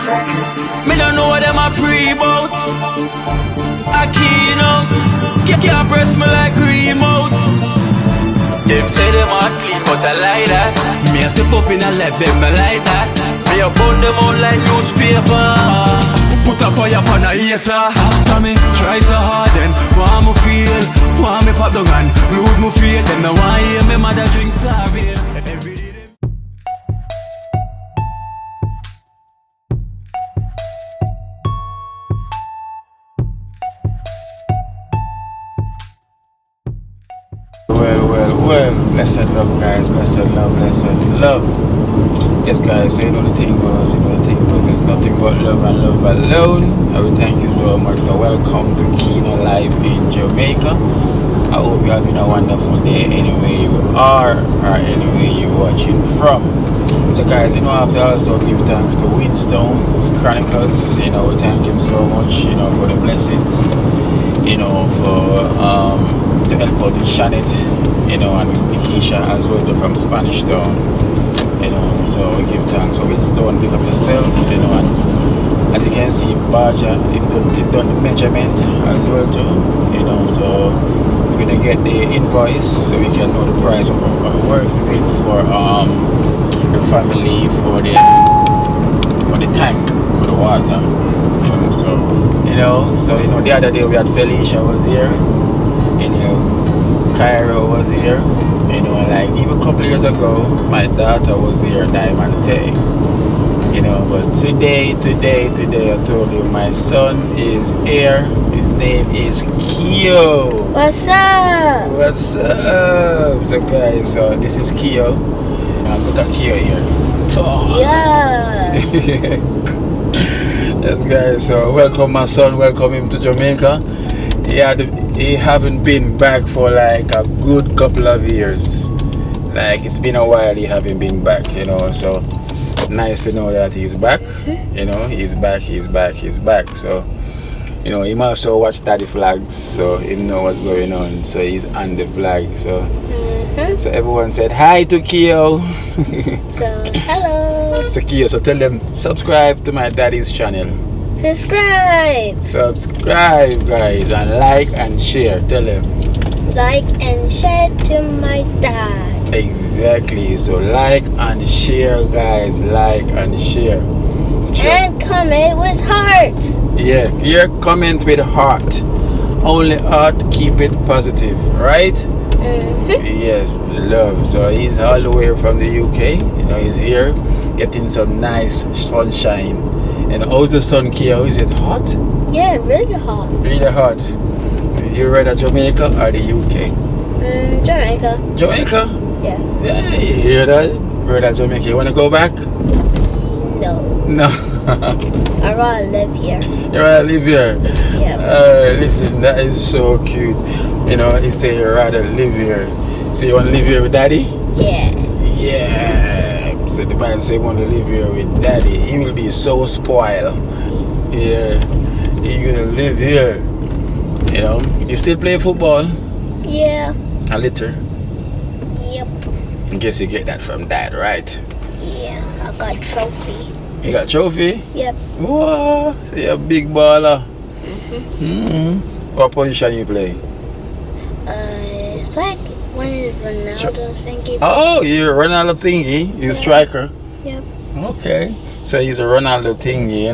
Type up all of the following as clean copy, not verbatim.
Me don't know what them a pre-bout. A keynote. Can't press me like remote. Them say them a clean, but I like that. Me a step up in a left, them I like that. Me a burn them out like newspaper. Put a fire upon a hater. After me try so hard, then want me feel, want me pop the gun, lose me faith. Them no want hear me mother drink sorry. Every day. Well, blessed love, guys, blessed love. Yes, guys, so you know the thing goes, there's nothing but love and love alone. I will thank you so much. So welcome to Kino Live in Jamaica. I hope you're having a wonderful day anywhere you are or anywhere you're watching from. So guys, I have to also give thanks to Wheatstones Chronicles. We thank him so much, for the blessings, for to help out with Shannon, and Nikisha as well from Spanish Town, so we give thanks. So Wheatstone, pick up yourself, and as you can see, Baja, they've done the measurement as well too, so we're gonna get the invoice so we can know the price of what we're working with for the family, for the tank, for the water, so the other day we had Felicia was here. Cairo was here, like even a couple of years ago, my daughter was here, Diamante, but today, I told you, my son is here, his name is Kio. What's up? So guys, so this is Kio, look at Kio here, tall. Yeah. Yes guys, so welcome my son, welcome him to Jamaica. He haven't been back for like a good couple of years. Like it's been a while he haven't been back, so nice to know that he's back. He's back. So, he must also watch Daddy Flags, so he know what's going on. So he's on the flag. So so everyone said hi to Kio. So hello. So Kio, so tell them subscribe to my daddy's channel. Subscribe guys, and like and share. Tell them like and share to my dad. Exactly, so like and share guys, like and share. And comment with hearts. Yeah, here comment with heart. Only heart, keep it positive, right? Yes, love. So he's all the way from the UK, he's here getting some nice sunshine. And how's the sun, Kia? Is it hot? Yeah, really hot. Really hot. You rather Jamaica or the UK? Jamaica. Jamaica? Yeah. Yeah, you hear that? Rather Jamaica. You want to go back? No. I rather live here. You rather live here? Yeah. Listen, that is so cute. You say you rather live here. So you want to live here with daddy? Yeah. Yeah. So the man say want to live here with daddy. He will be so spoiled. Yeah. He gonna live here. You still play football? Yeah. A little? Yep. I guess you get that from dad, right? Yeah, I got trophy. You got trophy? Yep. Wow. So you're a big baller. What position you play? It's like when Ronaldo thingy. Oh, you're a Ronaldo thingy. You're a striker. Yep. Okay. So he's a Ronaldo thingy,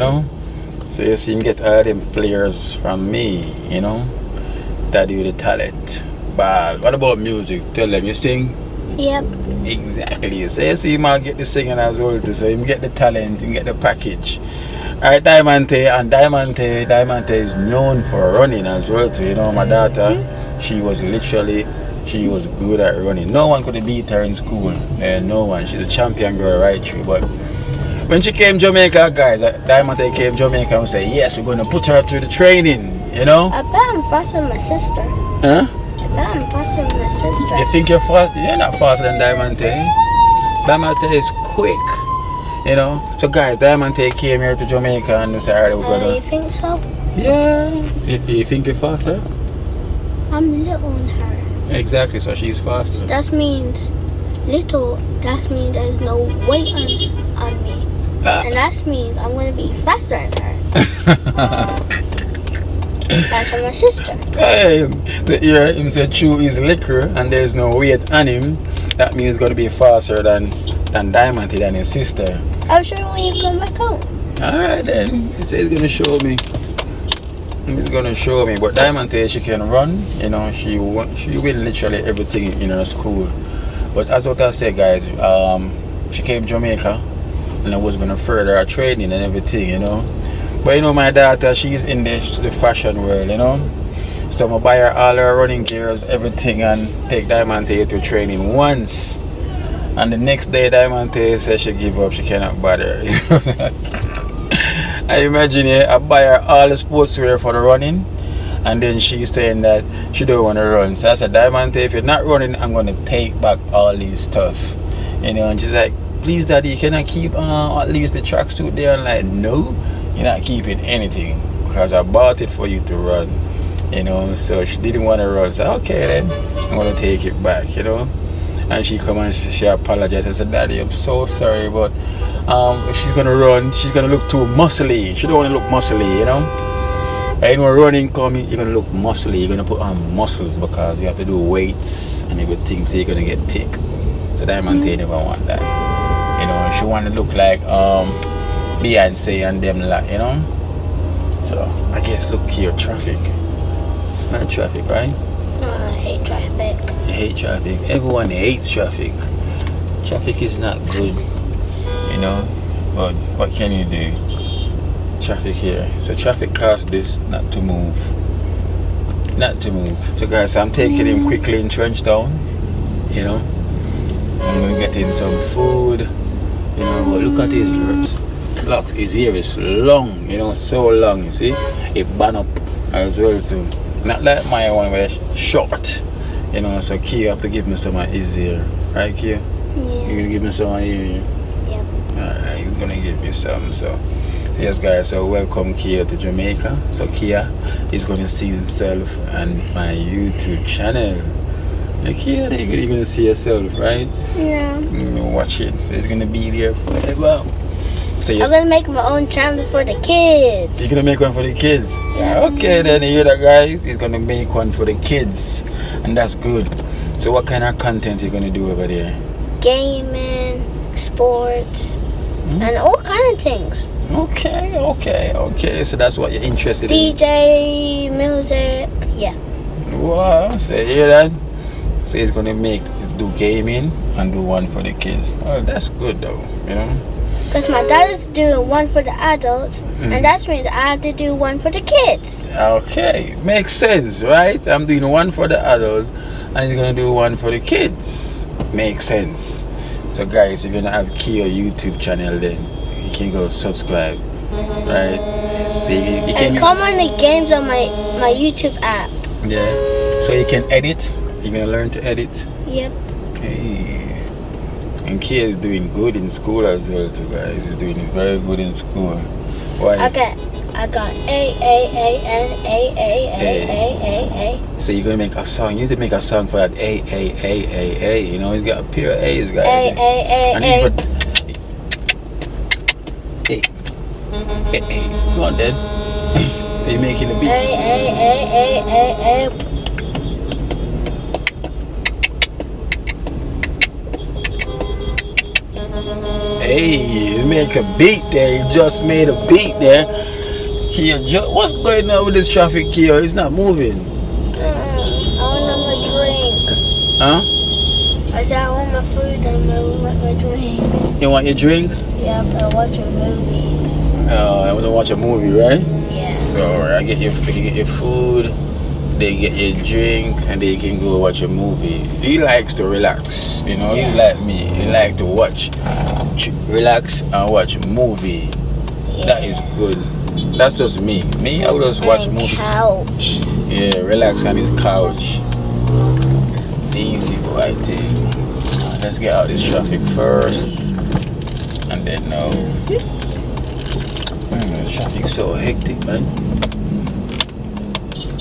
So you see him get all them flares from me, Daddy with the talent. But what about music? Tell them you sing? Yep. Exactly. So you see him all get the singing as well too. So him get the talent, him get the package. Alright, Diamante, and Diamante is known for running as well too. My daughter, she was good at running. No one could beat her in school. No one. She's a champion girl right through. But when she came Jamaica, guys, Diamante came Jamaica and said, yes, we're going to put her through the training, I bet I'm faster than my sister. Huh? I bet I'm faster than my sister. You think you're fast? You're not faster than Diamante. Diamante is quick. So guys, Diamante came here to Jamaica and we said, alright, we're going to... You think so? Yeah. You think you're faster? I'm little on her. Exactly, so she's faster. That means little. That means there's no weight on me. And that means I'm gonna be faster than her. That's my sister. Hey, the ear him say chew is liquor and there's no weight on him. That means he's gonna be faster than Diamond, than his sister. I'll show you when you come back home. Alright then. He says he's gonna show me. He's gonna show me. But Diamond she can run, you know, she win literally everything in her school. But as what I say guys, she came to Jamaica and I was gonna further her training and everything, you know. But you know my daughter, she's in the fashion world, you know. So I'm gonna buy her all her running gears, everything, and take Diamond to training once. And the next day Diamond says she give up, she cannot bother. I imagine I buy her all the sportswear for the running, and then she's saying that she don't want to run. So I said, Diamond, if you're not running, I'm gonna take back all these stuff. You know, and she's like, please daddy, can I keep at least the tracksuit there? I'm like, no, you're not keeping anything because I bought it for you to run, you know. So she didn't want to run, so okay then, I'm gonna take it back, you know. And she come and she apologized. I said, daddy, I'm so sorry, but if she's gonna run, she's gonna look too muscly. She don't want to look muscly, you know. And when running coming, you're gonna look muscly. You're gonna put on muscles because you have to do weights and everything, so you're gonna get thick. So Diamond never want that, you know. She want to look like Beyonce and them lot, you know. So I guess look here, traffic. Not traffic, right? I hate traffic. You hate traffic. Everyone hates traffic. Traffic is not good, you know. But what can you do? Traffic here. So traffic caused this not to move. Not to move. So guys, I'm taking him quickly in Trenchtown, you know. I'm gonna get him some food, you know. But look at his locks. His hair is long, you know, so long. You see, it bun up as well too. Not like my one where it's short, you know. So Kia, you have to give me some of his hair, right, Kia? Yeah. You're gonna give me some of your hair? Yep. Alright, you're gonna give me some. So yes guys, so welcome Kia to Jamaica. So Kia is gonna see himself on my YouTube channel. Like Kia, you're gonna see yourself, right? Yeah. You're gonna watch it. So it's gonna be there forever. So I'm gonna make my own channel for the kids. You're gonna make one for the kids? Yeah. Okay, then you hear that, guys? He's gonna make one for the kids, and that's good. So what kind of content you gonna do over there? Gaming, sports, and all kind of things. Okay. So that's what you're interested in. DJ, music, yeah. Wow. So you hear that? So he's gonna do gaming and do one for the kids. Oh, that's good though, you know. Because my dad is doing one for the adults, and that means I have to do one for the kids. Okay, makes sense, right? I'm doing one for the adult, and he's gonna do one for the kids. Makes sense. So guys, if you don't have Kia YouTube channel, then you can go subscribe, right? So you can come on the games on my YouTube app. Yeah. So you can edit. You're gonna learn to edit. Yep. Okay. And Kia is doing good in school as well too, guys. He's doing very good in school. Why? I got A. So you're gonna make a song. You need to make a song for that A. You know, he's got a pair of A's, guys. A. And even A. Go on, Dad. They're making a beat. A. Hey, you make a beat there. You just made a beat there. Kia, what's going on with this traffic, Kia? It's not moving. I want my drink. Huh? I said I want my food and I want my drink. You want your drink? Yeah, but I watch a movie. Oh, I want to watch a movie, right? Yeah. So, alright, I get your food, then get your drink, and then you can go watch a movie. He likes to relax, you know. He's like me. He likes to relax and watch a movie. Yeah. That is good. That's just me. I would just watch movie. Couch. Yeah, relax on his couch. Easy boy thing. Let's get out this traffic first, and then this traffic's so hectic, man.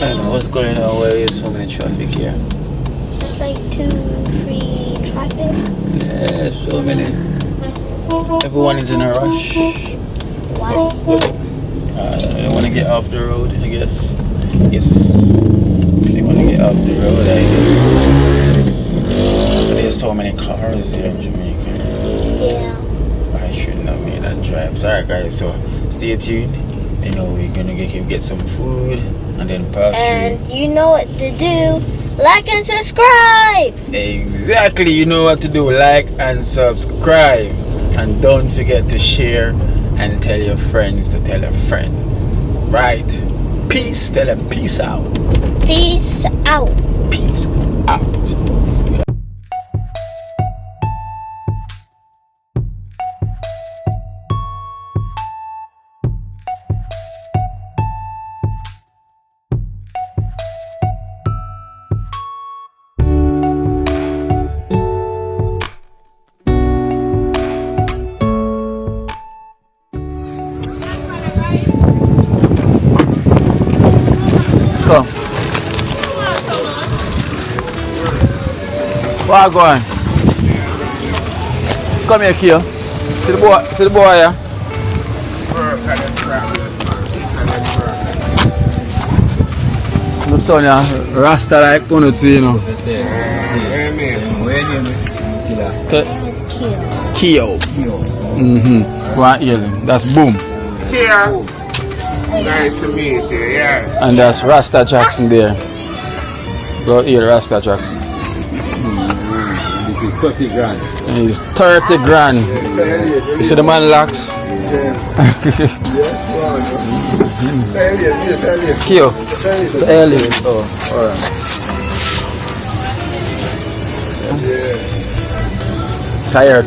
I don't know what's going on. Where is so many traffic here? There's like 2, 3 traffic. Yeah, so many. Everyone is in a rush. Why? They want to get off the road, I guess. Yes. They want to get off the road, I guess. But there's so many cars here in Jamaica. Yeah. I shouldn't have made that drive. Sorry, guys. So stay tuned. You know, we're gonna get some food and then pass And you know what to do. Like and subscribe. Exactly. You know what to do. Like and subscribe. And don't forget to share and tell your friends to tell a friend. Right? Peace. Tell them peace out. Peace out. Peace out. Come. Where go on? Come here, Kia. See the boy here? The son ya, Rasta like one two, you know. Kio. Go on here. That's boom. Here. Nice to meet you, yeah. And that's Rasta Jackson there. Go here, Rasta Jackson. This is 30 grand. And he's 30 grand. You see the man locks? Kio. Alien. Oh, alright. Tired.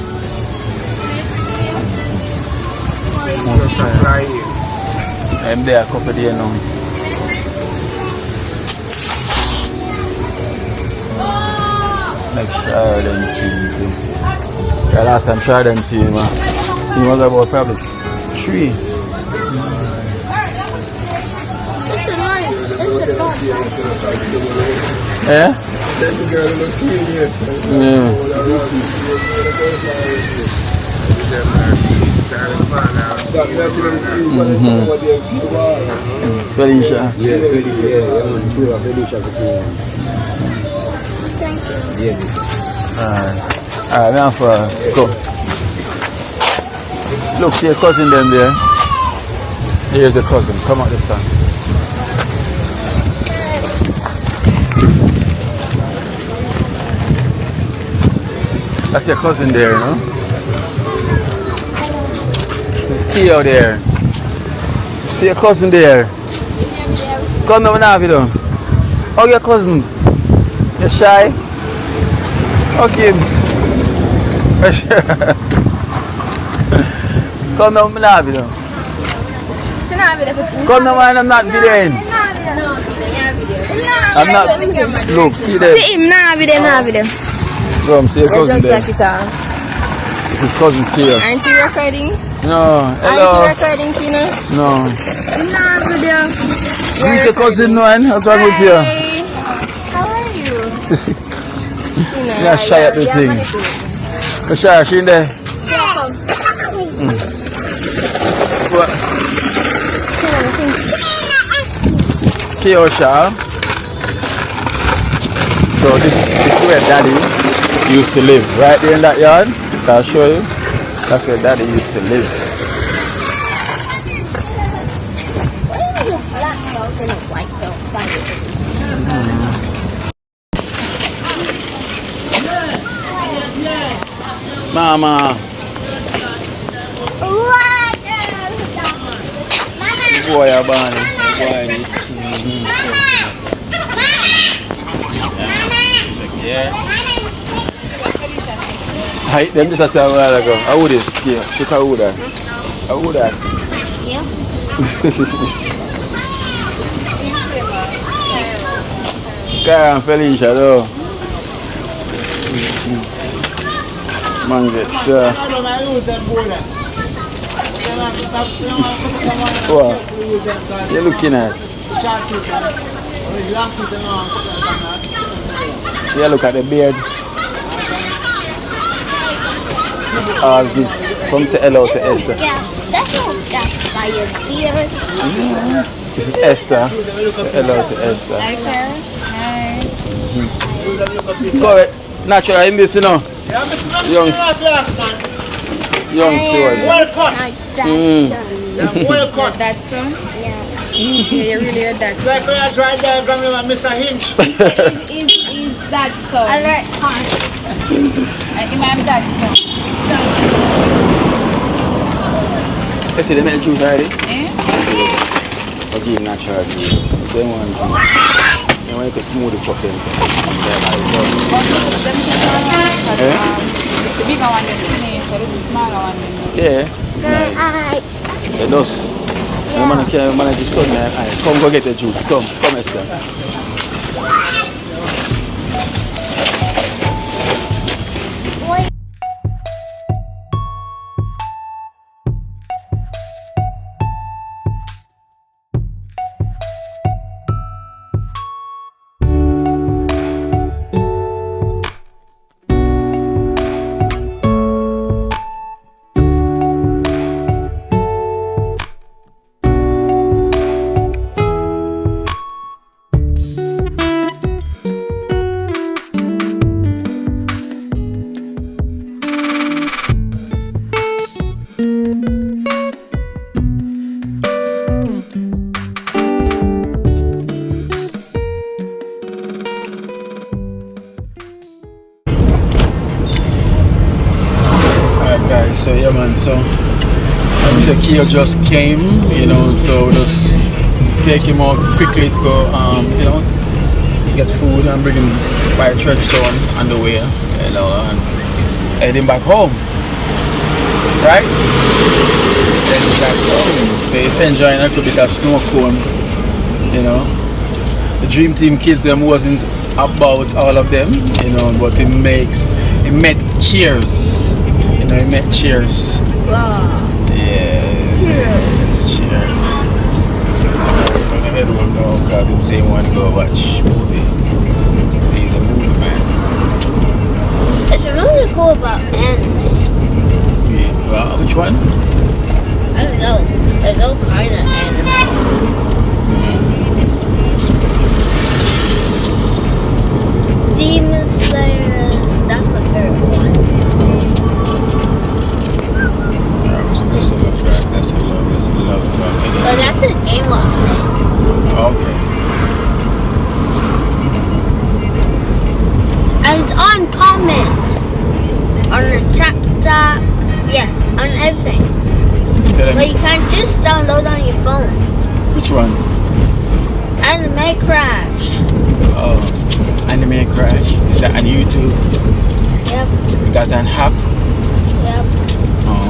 I'm there a couple of days now. Like sure them see me. The last time sure them see him, he was about probably 3. Yeah? Felicia. Yeah, Felicia. Alright, now for go. Look, see your cousin them there. Here's the cousin. Come out this time. That's your cousin there, you know? There's key out there. See your cousin there. Come down now, video. Oh, your cousin. You're shy? Okay. Come down now, video. Come down, man. I'm not videoing. I'm not. Look, see them. See him now, video. Come, see your cousin there. This is cousin Tia. Aren't you recording? No, hello. Aren't you recording, Tina? No. Nah, video. Who's your cousin, man? What's wrong with you? How are you? Tina, You're shy at the thing. You're shy, she in there? What? Kiosha. So this is where Daddy used to live, right there in that yard. I'll show you. That's where Daddy used to live. Why are you black belt and a white belt fighting? Mama. Boy, I'm born. Yeah. Hi, them just a while ago. I would have scared. Look how would I? I would have. Yeah. Kaya and Felicia though. Man gets what? You're looking at? Yeah, look at the beard. It's all this Come say hello to Esther. Yeah, that's not gas by your beard. This is Esther. Say hello to Esther. Hi, sir. Hi. Go ahead. Natural in this, you know. Young sword. Like that. Your dad, son? Yeah. Yeah, you're really a dad, son. Like when I try diagram with Mr. Hinch. Is dad, son? I like hard. I'm dad, son. You see, they make juice already? Eh? Okay, natural juice. Same one. You want to smooth the fucking. The bigger one is finished, so this is the smaller one. Yeah. I It does. The man can't manage his son there. Come go get the juice. Come, Esther. So yeah man, so Mr. Keo just came, you know, so just take him out quickly to go you know, get food and bring him by Churchtown on the way, you know, and head him back home. Right? Head him back home. So he's enjoying a little bit of snow cone, you know. The Dream Team kids them wasn't about all of them, you know, but he met cheers. I met cheers. Yes. Cheers. So I'm gonna head home now because I'm saying one go watch movie. He's a movie man. It's really cool about anime. Yeah. Well, which one? I don't know. There's all kind of anime. Demon Slayers, that's my favorite one. That's a love, right? That's a love song. But that's a game of Okay. and it's on comment. On the chapter, yeah, on everything. But you can't just download on your phone. Which one? Anime Crash. Oh, Anime Crash. Is that on YouTube? Yep, Is that an app? yep. Oh.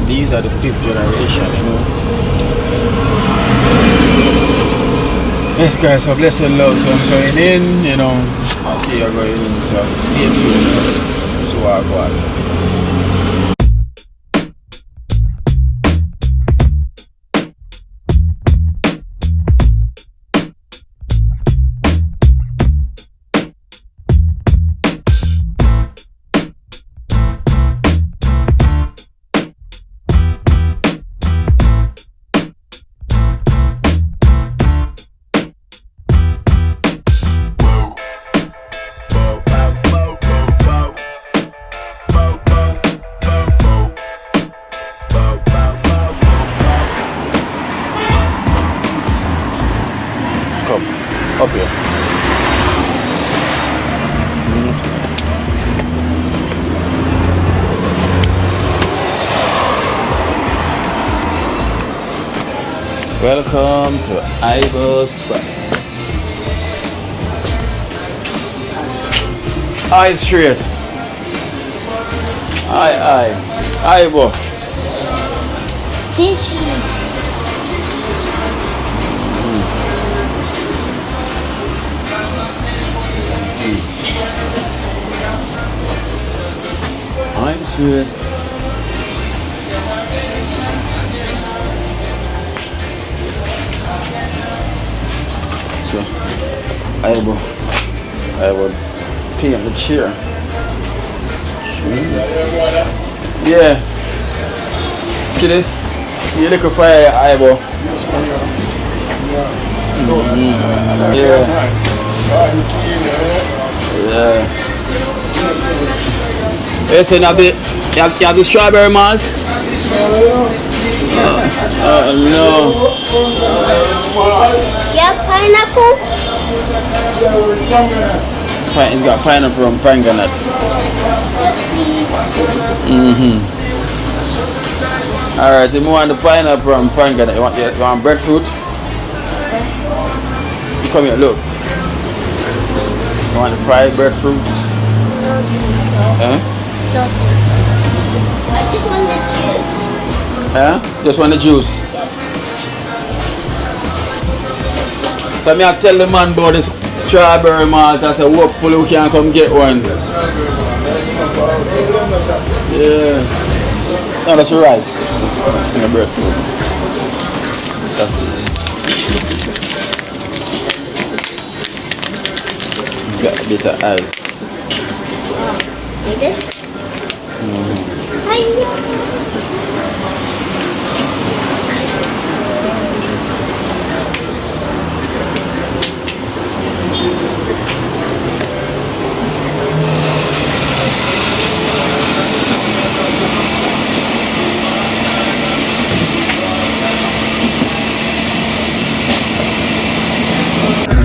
These are the 5th generation, you know. Yes guys, so blessed and love, so I'm going in, you know. Okay, you're going in, so stay tuned. So I go on. Up here. Welcome to Ivo's Spice. Eye straight. Ivo. Fishies. Eye straight. So, I will pee on the chair. Yeah. See this? See you liquor fire your eyeball. Yeah. Yeah. Listen, you have the strawberry malt? No. Yeah, pineapple. It's got pineapple and panganut. Yes, please. Alright, you want the pineapple and panganut. You want breadfruit? You come here, look. You want the fried breadfruits? Huh? I just want the juice. Huh? Just want the juice? So me I tell the man about this strawberry malt. I said, hopefully we can come get one. Yeah. No, that's right. In the breadfruit. That's got a bit of ice. Like this?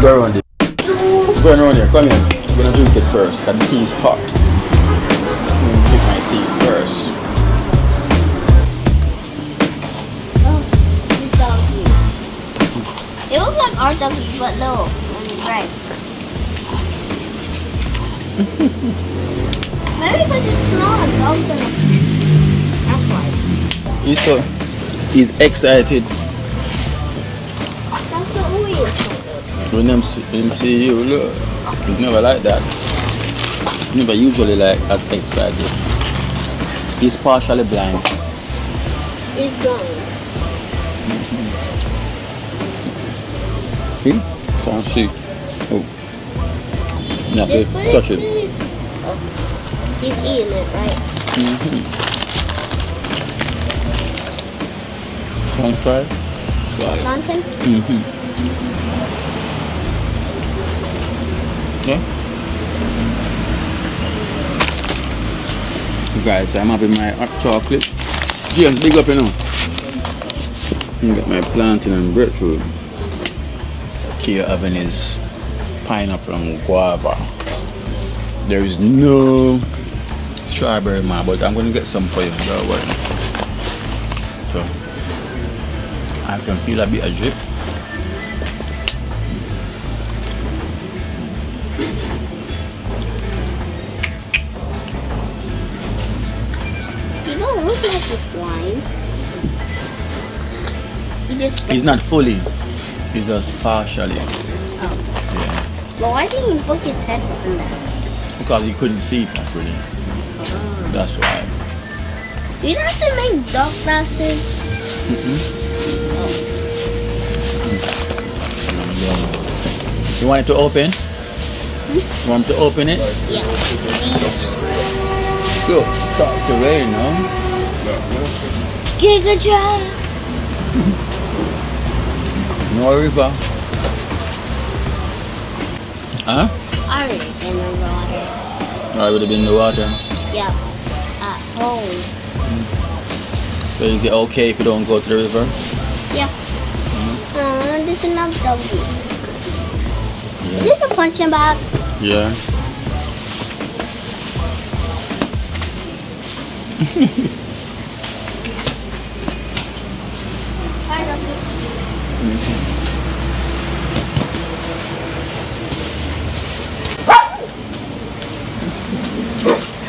Go around here. Go around here. Come here. I'm gonna drink it first. Cause the tea is hot. I'm gonna drink my tea first. Oh, it's a doggy. It looks like our doggy, but little and red. Maybe because it's small and dog's gonna. That's why. He's excited. That's what always is. When him see you, look, he's never like that. He's never usually like that excited. He's partially blind. It's blind. See? Can't see. Oh. Not Just put touch it it. to his. Oh, he's eating it, right? French fry? Something? Yeah. Guys, I'm having my hot chocolate. James, big up, you know. I got my plantain and breadfruit. Here having is pineapple and guava. There is no strawberry, man, but I'm going to get some for you. Don't worry. So I can feel a bit of drip. You don't look like it's blind. He's not fully. He's just partially. Oh. Yeah. Well, why didn't you book his head from that? Because he couldn't see properly. That's why. Do you have to make dog glasses? You want it to open? You want to open it? Yeah. Go. Starts to rain, no? Giga Drive. No river. Huh? Already in the water. Already been in the water. Yeah. At home. So is it okay if you don't go to the river? Yeah. There's another doggy. Yeah. Is this a punching bag? Yeah. Hi, doggy.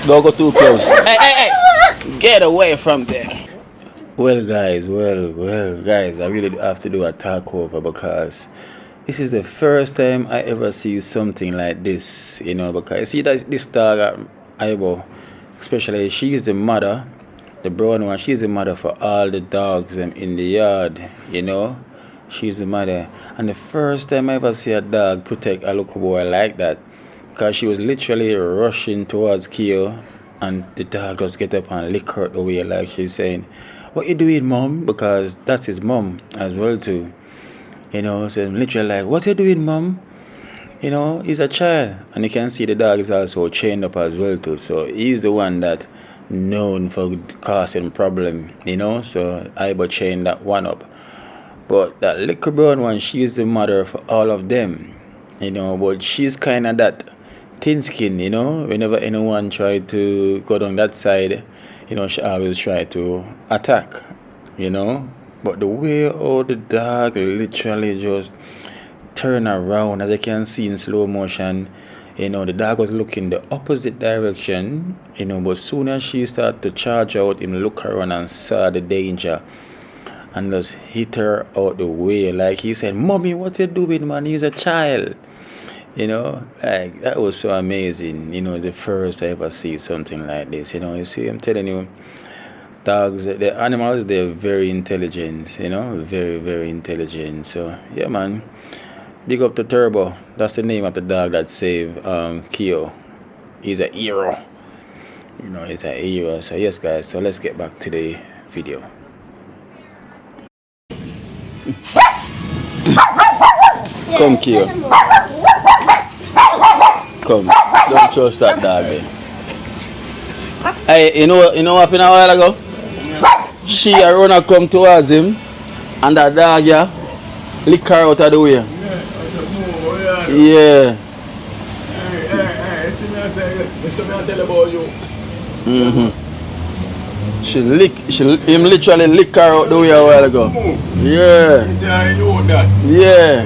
Don't go too close. Hey! Get away from there. Well guys, I really do have to do a talk over because this is the first time I ever see something like this, you know, because you see that this dog, Ibo, especially she's the mother, the brown one, she's the mother for all the dogs in the yard, you know. She's the mother. And the first time I ever see a dog protect a little boy like that, because she was literally rushing towards Keo and the dog just get up and lick her away like she's saying, "What you doing, mom?" Because that's his mom as well too. You know, so literally like, "What you doing, mom?" You know, he's a child, and you can see the dog is also chained up as well too. So he's the one that known for causing problem. You know, so I but chain that one up. But that little brown one, she's the mother for all of them. You know, but she's kind of that thin skin. You know, whenever anyone try to go down that side, you know, she always try to attack. You know, but the way all the dog literally just turn around, as you can see in slow motion, you know, the dog was looking the opposite direction, you know, but soon as she started to charge out, him look around and saw the danger and just hit her out the way. Like he said, "Mommy, what you doing, man? He's a child." You know, like that was so amazing. You know, it's the first I ever see something like this. You know, you see, I'm telling you, dogs, the animals, they're very intelligent. You know, very, very intelligent. So yeah, man. Big up to Turbo. That's the name of the dog that saved Keo. He's a hero. You know, he's a hero. So yes, guys. So let's get back to the video. Come, Keo. Come. Don't trust that dog. Hey, you know what happened a while ago? She a runner come towards him, and that dog lick her out of the way. Yeah. Him literally lick her out the way a while ago. Yeah. Yeah.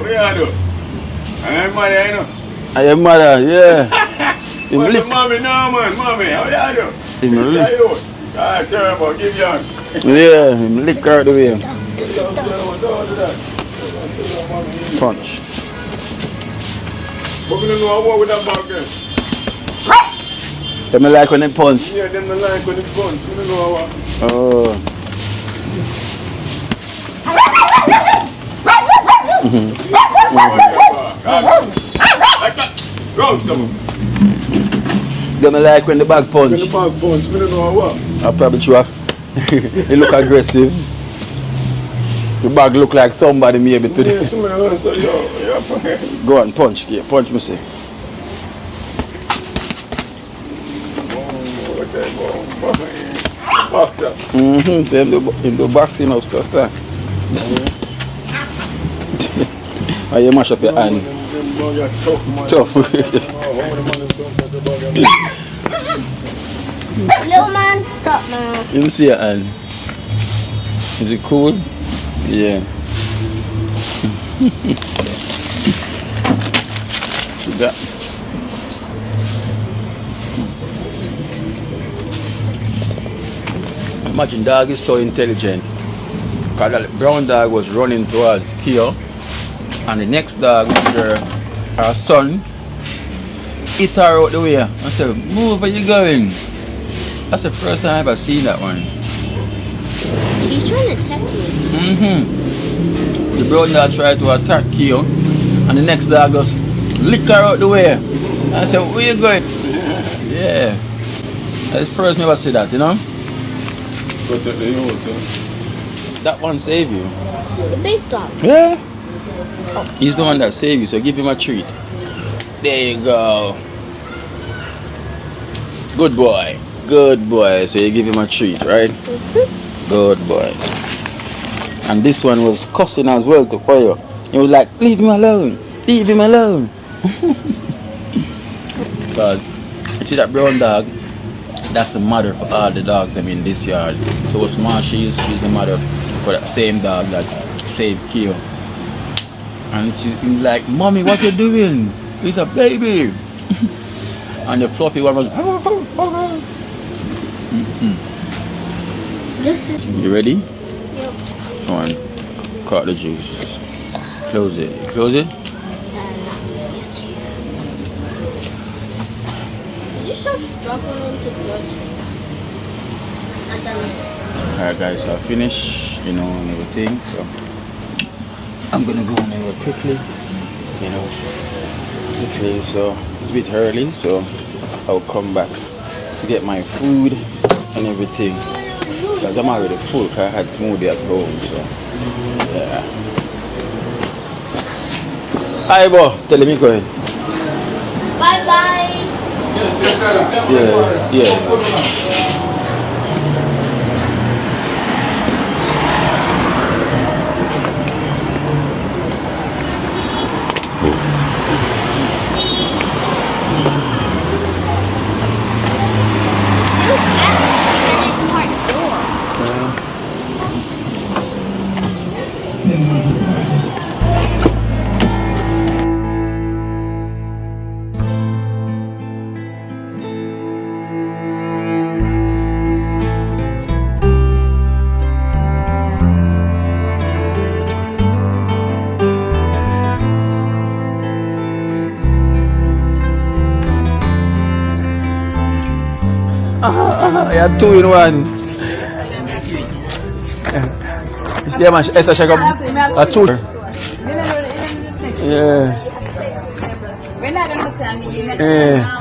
I am mother, yeah. Him lick. Mommy, no man, mommy, how you do? Him lick. Terrible, give you hands. Yeah, him lick her out the way. Punch. But we don't know what with that bag then. Them like when they punch? Yeah, them like when they punch. We don't know what. Oh. Like that. Wrong some. Them like when the bag punch? When the bag punch, we don't know what. I probably true. They look aggressive. The bag look like somebody maybe today. Yeah, somebody else say, yo. Go on, punch. Yeah, punch me, say. Boxer. So in the boxing up, so start. Oh, you mash up your hand. Tough. Little man, stop now. You see your hand. Is it cool? Yeah. See that? Imagine dog is so intelligent. Because that brown dog was running towards Keo, and the next dog, her son, hit her out the way. I said, "Move, where you going?" That's the first time I ever seen that one. She's trying to attack me. The brown dog tried to attack Keo, and the next dog just licked her out the way. I said, "Where you going?" Yeah. That's the first time I ever see that, you know? That one saved you. The big dog. Yeah. He's the one that saved you, so give him a treat. There you go. Good boy. Good boy. So you give him a treat, right? Good boy. And this one was cussing as well to Koyo. He was like, "Leave him alone. Leave him alone." But you see that brown dog? That's the mother for all the dogs in this yard. So small she's the mother for that same dog that saved Keo. And she's like, "Mommy, what you doing? It's a baby." And the fluffy one was. You ready? Yep. Come on, cut the juice. Close it. Close it. Just so struggling to close it. I done it. Alright guys, so I finished, you know, and everything. So I'm gonna go on over quickly, you know, quickly. So it's a bit early, so I'll come back to get my food and everything. Because I'm already full because I had smoothie at home, so yeah. Hi, boy. Tell me go ahead. Bye bye. Yeah. I had 2 in 1. Yeah, man. Esther, check up a 2. Yeah. We're not gonna say I'm you. Yeah.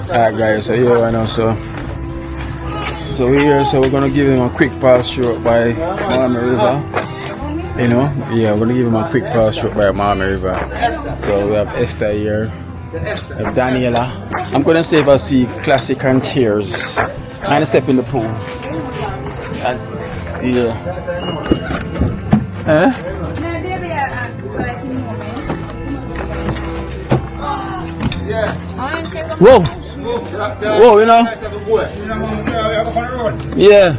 Alright, guys. So here right now. So we're here. So we're gonna give him a quick pass through by Miami River. You know, yeah, we're gonna give him a quick pass through by Miami River. So we have Esther here. Daniela. I'm gonna say if I see Classic and Cheers. I'm gonna step in the pool. Yeah. Huh? Whoa! Whoa, you know? Yeah.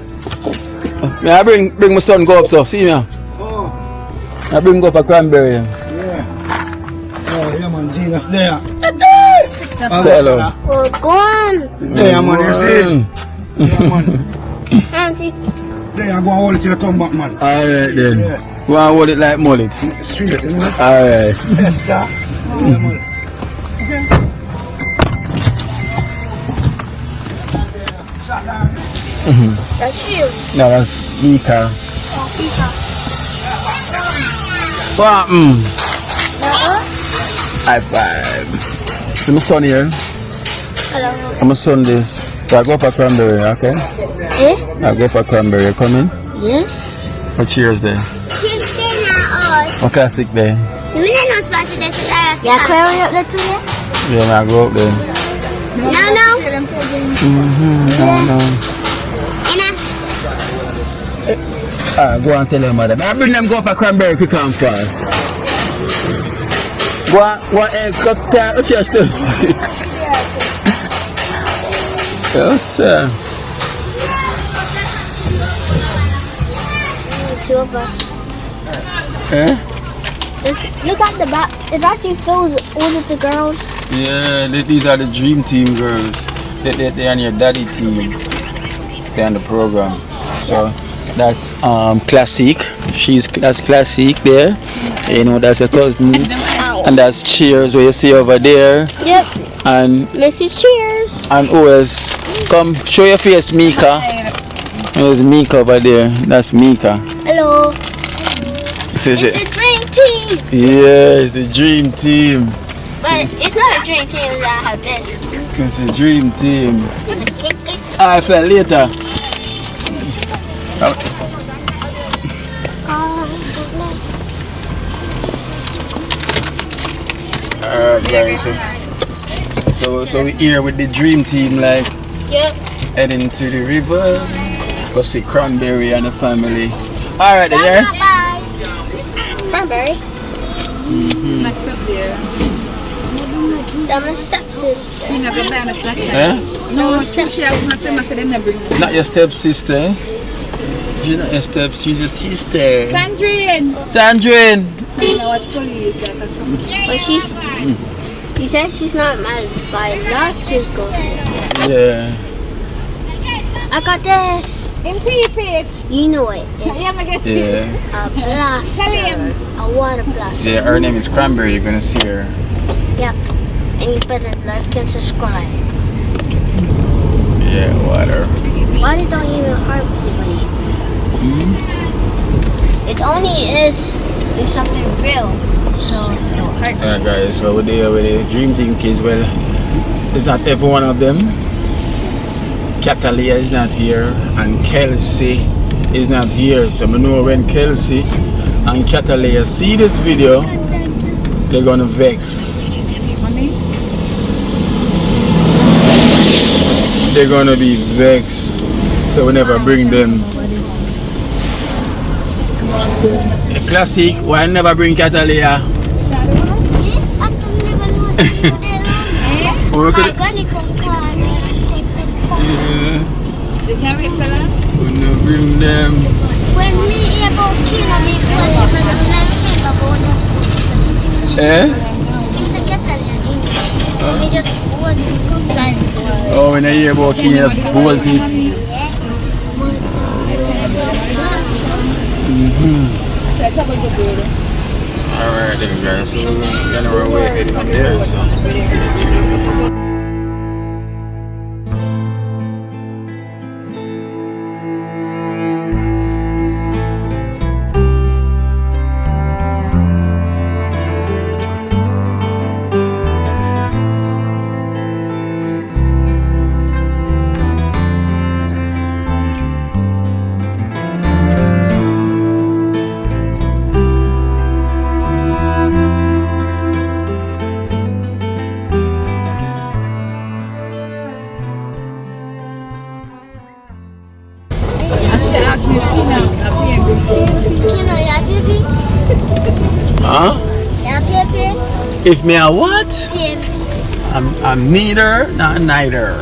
May I bring my son go up so see me? I bring go up a cranberry. Yeah, man, Jesus there. Say hello. We're gone. There, man, you see? Yeah, man. Auntie. There, I go and hold it till I come back, man. Alright then. Yeah. Go and hold it like mullet. Straight, you know? Alright. Yes, sir. Yeah, man. That's you. No, that's Mika. What? High five. See my son here. Hello. I'm a son this. So I go for cranberry, okay? Eh? I go for cranberry. You coming? Yes. For cheers then. Cheers now. For classic then. Yeah, clearly up there too, yeah? Yeah, man, I go up there. No. No. Alright, go and tell your mother. I bring them go for cranberry quick and fast. Go on, cocktail, cheers to. Yes, sir. Two of us. Eh? Look at the back. It actually fills all of the girls. Yeah, these are the dream team girls. They're on your daddy team. They're on the program. So that's Classic. That's Classic there. You know, that's your cousin. And that's Cheers where you see over there. Yep. And Missy Cheers. and who else? Come show your face, Mika. There's Mika over there. That's Mika. Hello. It's It's the dream team. yeah, it's the dream team. But it's not a dream team that have this. It's the dream team. I felt later. Alright guys, so we're here with the dream team, like Yep. heading to the river, go see Cranberry and the family. Alright there. Bye. Cranberry. Snacks up there. I'm a stepsister. You know, go buy a snack. Eh? No, she has not said them bring them. Not your stepsister. She's not your step, she's your sister. Sandrine! Sandrine! You know what police is like or something. But she says she's not my biological sister. Yeah. I got this. In it. You know it. It's Yeah, I get Yeah. a blaster. A water blaster. Yeah, her name is Cranberry, you're gonna see her. Yep. And you better like and subscribe. Yeah, water. Why they don't even harm anybody? It only is something real, so it don't Alright guys, so we're there with the Dream Team kids. Well, it's not every one of them. Catalia is not here and Kelsey is not here. So I know when Kelsey and Catalia see this video, they're gonna vex. They're gonna be vexed. So we never bring them. A classic, why never bring Catalia? We could, They can't wait so long? we never bring them. When me hear about Kino, me go to my things I get me just hold it. Oh, when I hear about Kenya, bolt it. Alright then guys, so we're gonna run away heading up there. So stay tuned. Huh? If me a what? I'm neither, not neither.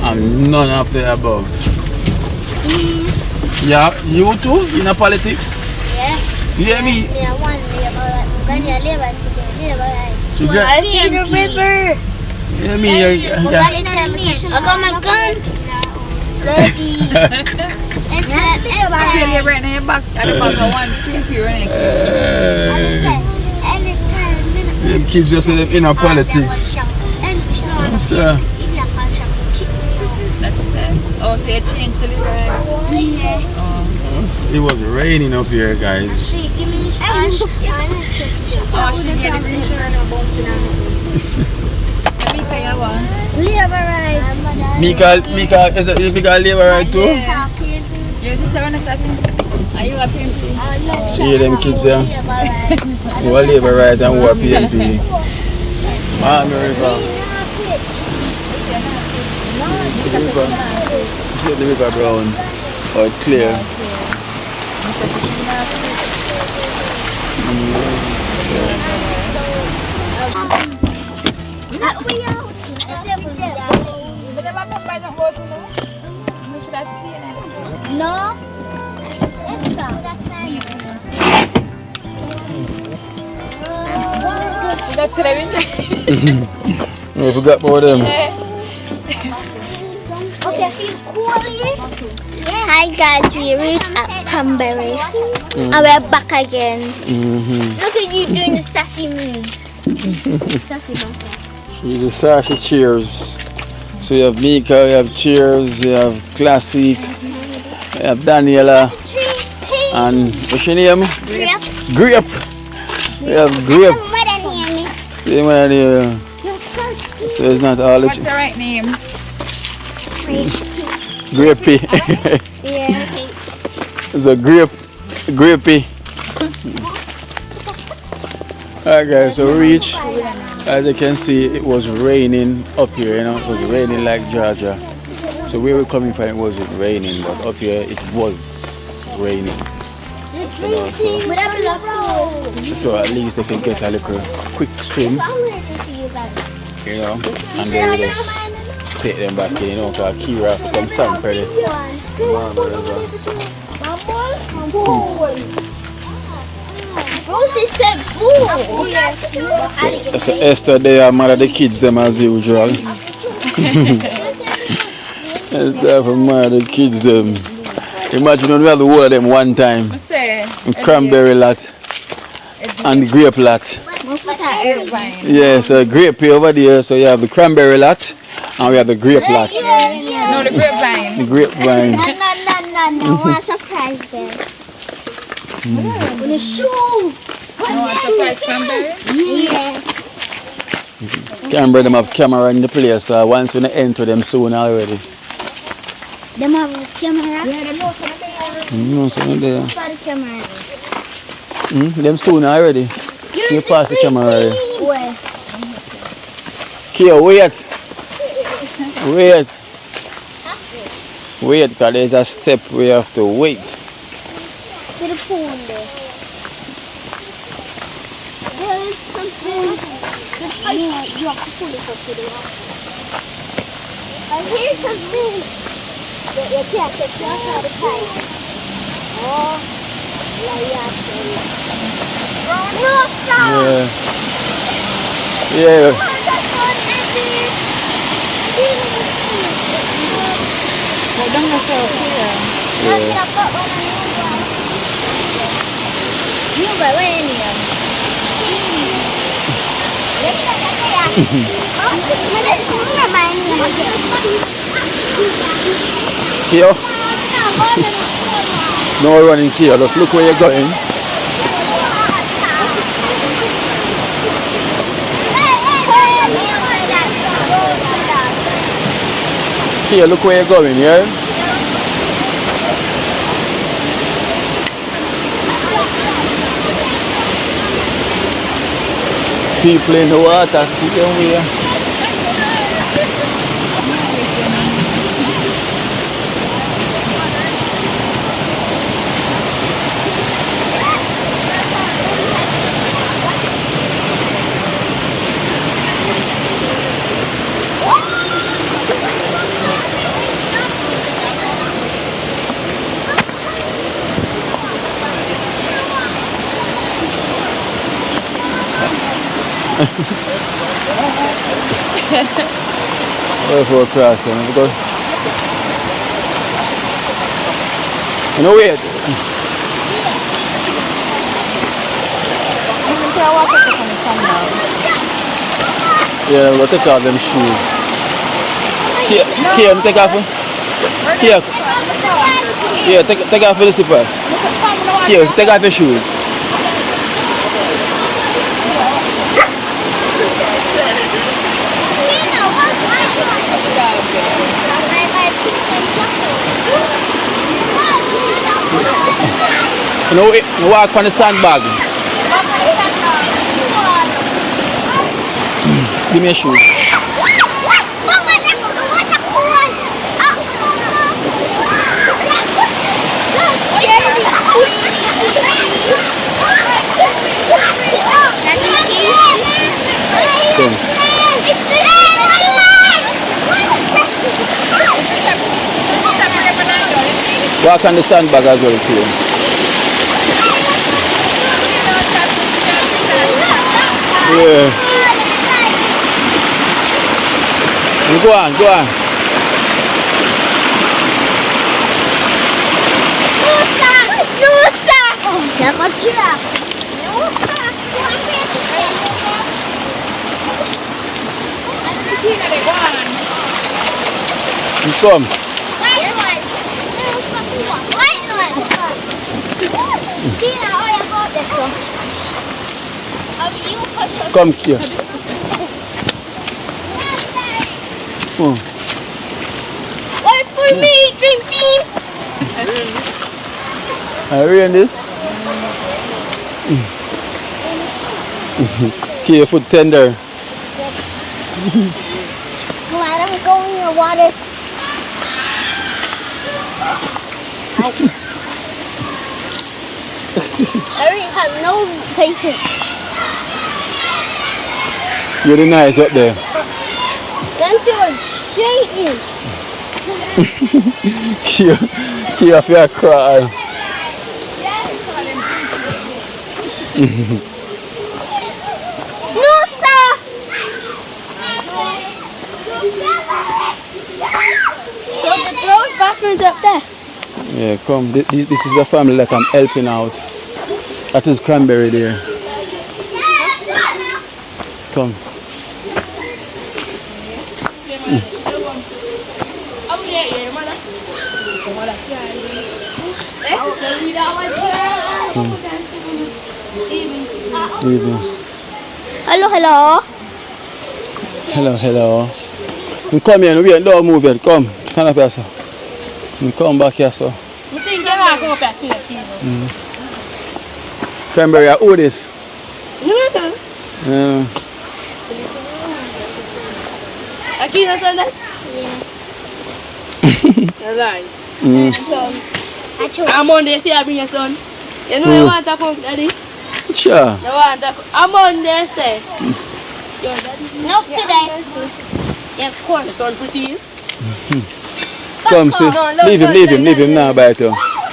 I'm none of the above. Yeah, you too? In a politics? Yeah. You hear me? Me a one labor today. I see the river. You hear me? I got my gun. Ready. I feel you right now, you're back at the back of one creepy running. Them kids just in a politics. Yes, sir. That's it. Oh, so you changed the liver. It was raining up here, guys. Oh, she get the green shirt. So Mika, you want? Mika, is it Mika labor right too? Yeah. Your sister wanna stop him? Are you a PNP? Yeah, them kids there. Who are labor right and who are PNP. Man, the river brown or clear. No. Let's go. That's what I mean. I forgot about them. Okay, feel cool. Hi guys, we reached at Cranberry and we're back again. Look at you doing the sassy moves. Sassy monkey. She's a sassy cheers. So you have Mika, you have Cheers, you have Classic, you have Daniela, and what's your name? Grape. You have Grape. Same one here. So it's not all the What's the right name? Grapey. Yeah. It's a grapey. Alright guys, so we reach. As you can see, it was raining up here, you know, it was raining like Georgia. So where we're coming from, it wasn't raining, but up here it was raining. You know, so at least they can get a little quick swim, you know, and they will just take them back in, you know, because Kira from San Pedro. So Esther, they are mad at the kids, them as usual. Esther for mad at the kids, them. Imagine when we have the whole of them one time. Cranberry lot and grape lot. Yeah, so grape over there, so you have the cranberry lot and we have the grape lot. No, the grapevine. The grapevine. No, what a surprise there. The shoe. want surprise cranberry? Yeah. Canberra them have camera in the place, so once we enter them soon already. Them have a camera. Yeah, they know some there. No, so there. For the camera. Them soon already. You pass the camera already. Where? Kia, wait. Wait. Wait, because there's a step we have to wait. To the pool there. There is something. You have to pull it up to the water. I hear something. You can't take it outside the pipe. Oh, like that. No, stop! Yeah. Oh, that's one empty. Well, don't go so here. You go in here. Kia. No running, Kia. Just look where you're going. Kia, look where you're going, yeah? People in the water, see them here. Wait for a cross then, because you know wait. Yeah, we'll take off them shoes. Kia, take off. Kia. Yeah, take off your slippers. Kia, take off your shoes. You know, you walk from the sandbag. Give me your shoes. Walk on the sandbag as well, too. Yeah. Go on, go on. Come. Come here. Wait for me, Dream Team. Are you in this? Keep your foot tender. Glad I'm going in the water. I already have no patience. You're the nice up there. Them two are straight in. Keep off your cry. No, sir. So the girls' bathroom's up there. Yeah, come. This is a family that I'm helping out. That is cranberry there. Come. Leave me. Hello, hello. Hello, hello. You come here, wait, don't move yet. Come, stand up here, sir. You come back here, sir. You think you're not going back to the key? Cranberry, who this? Akina son that? You're lying. I'm on there, say I bring your son. You know you want to come, daddy? Sure. You want to come? I'm on there, say. Your daddy? Nope, today. Yeah, of Your course. son pretty? Come, see. Leave him now, by it.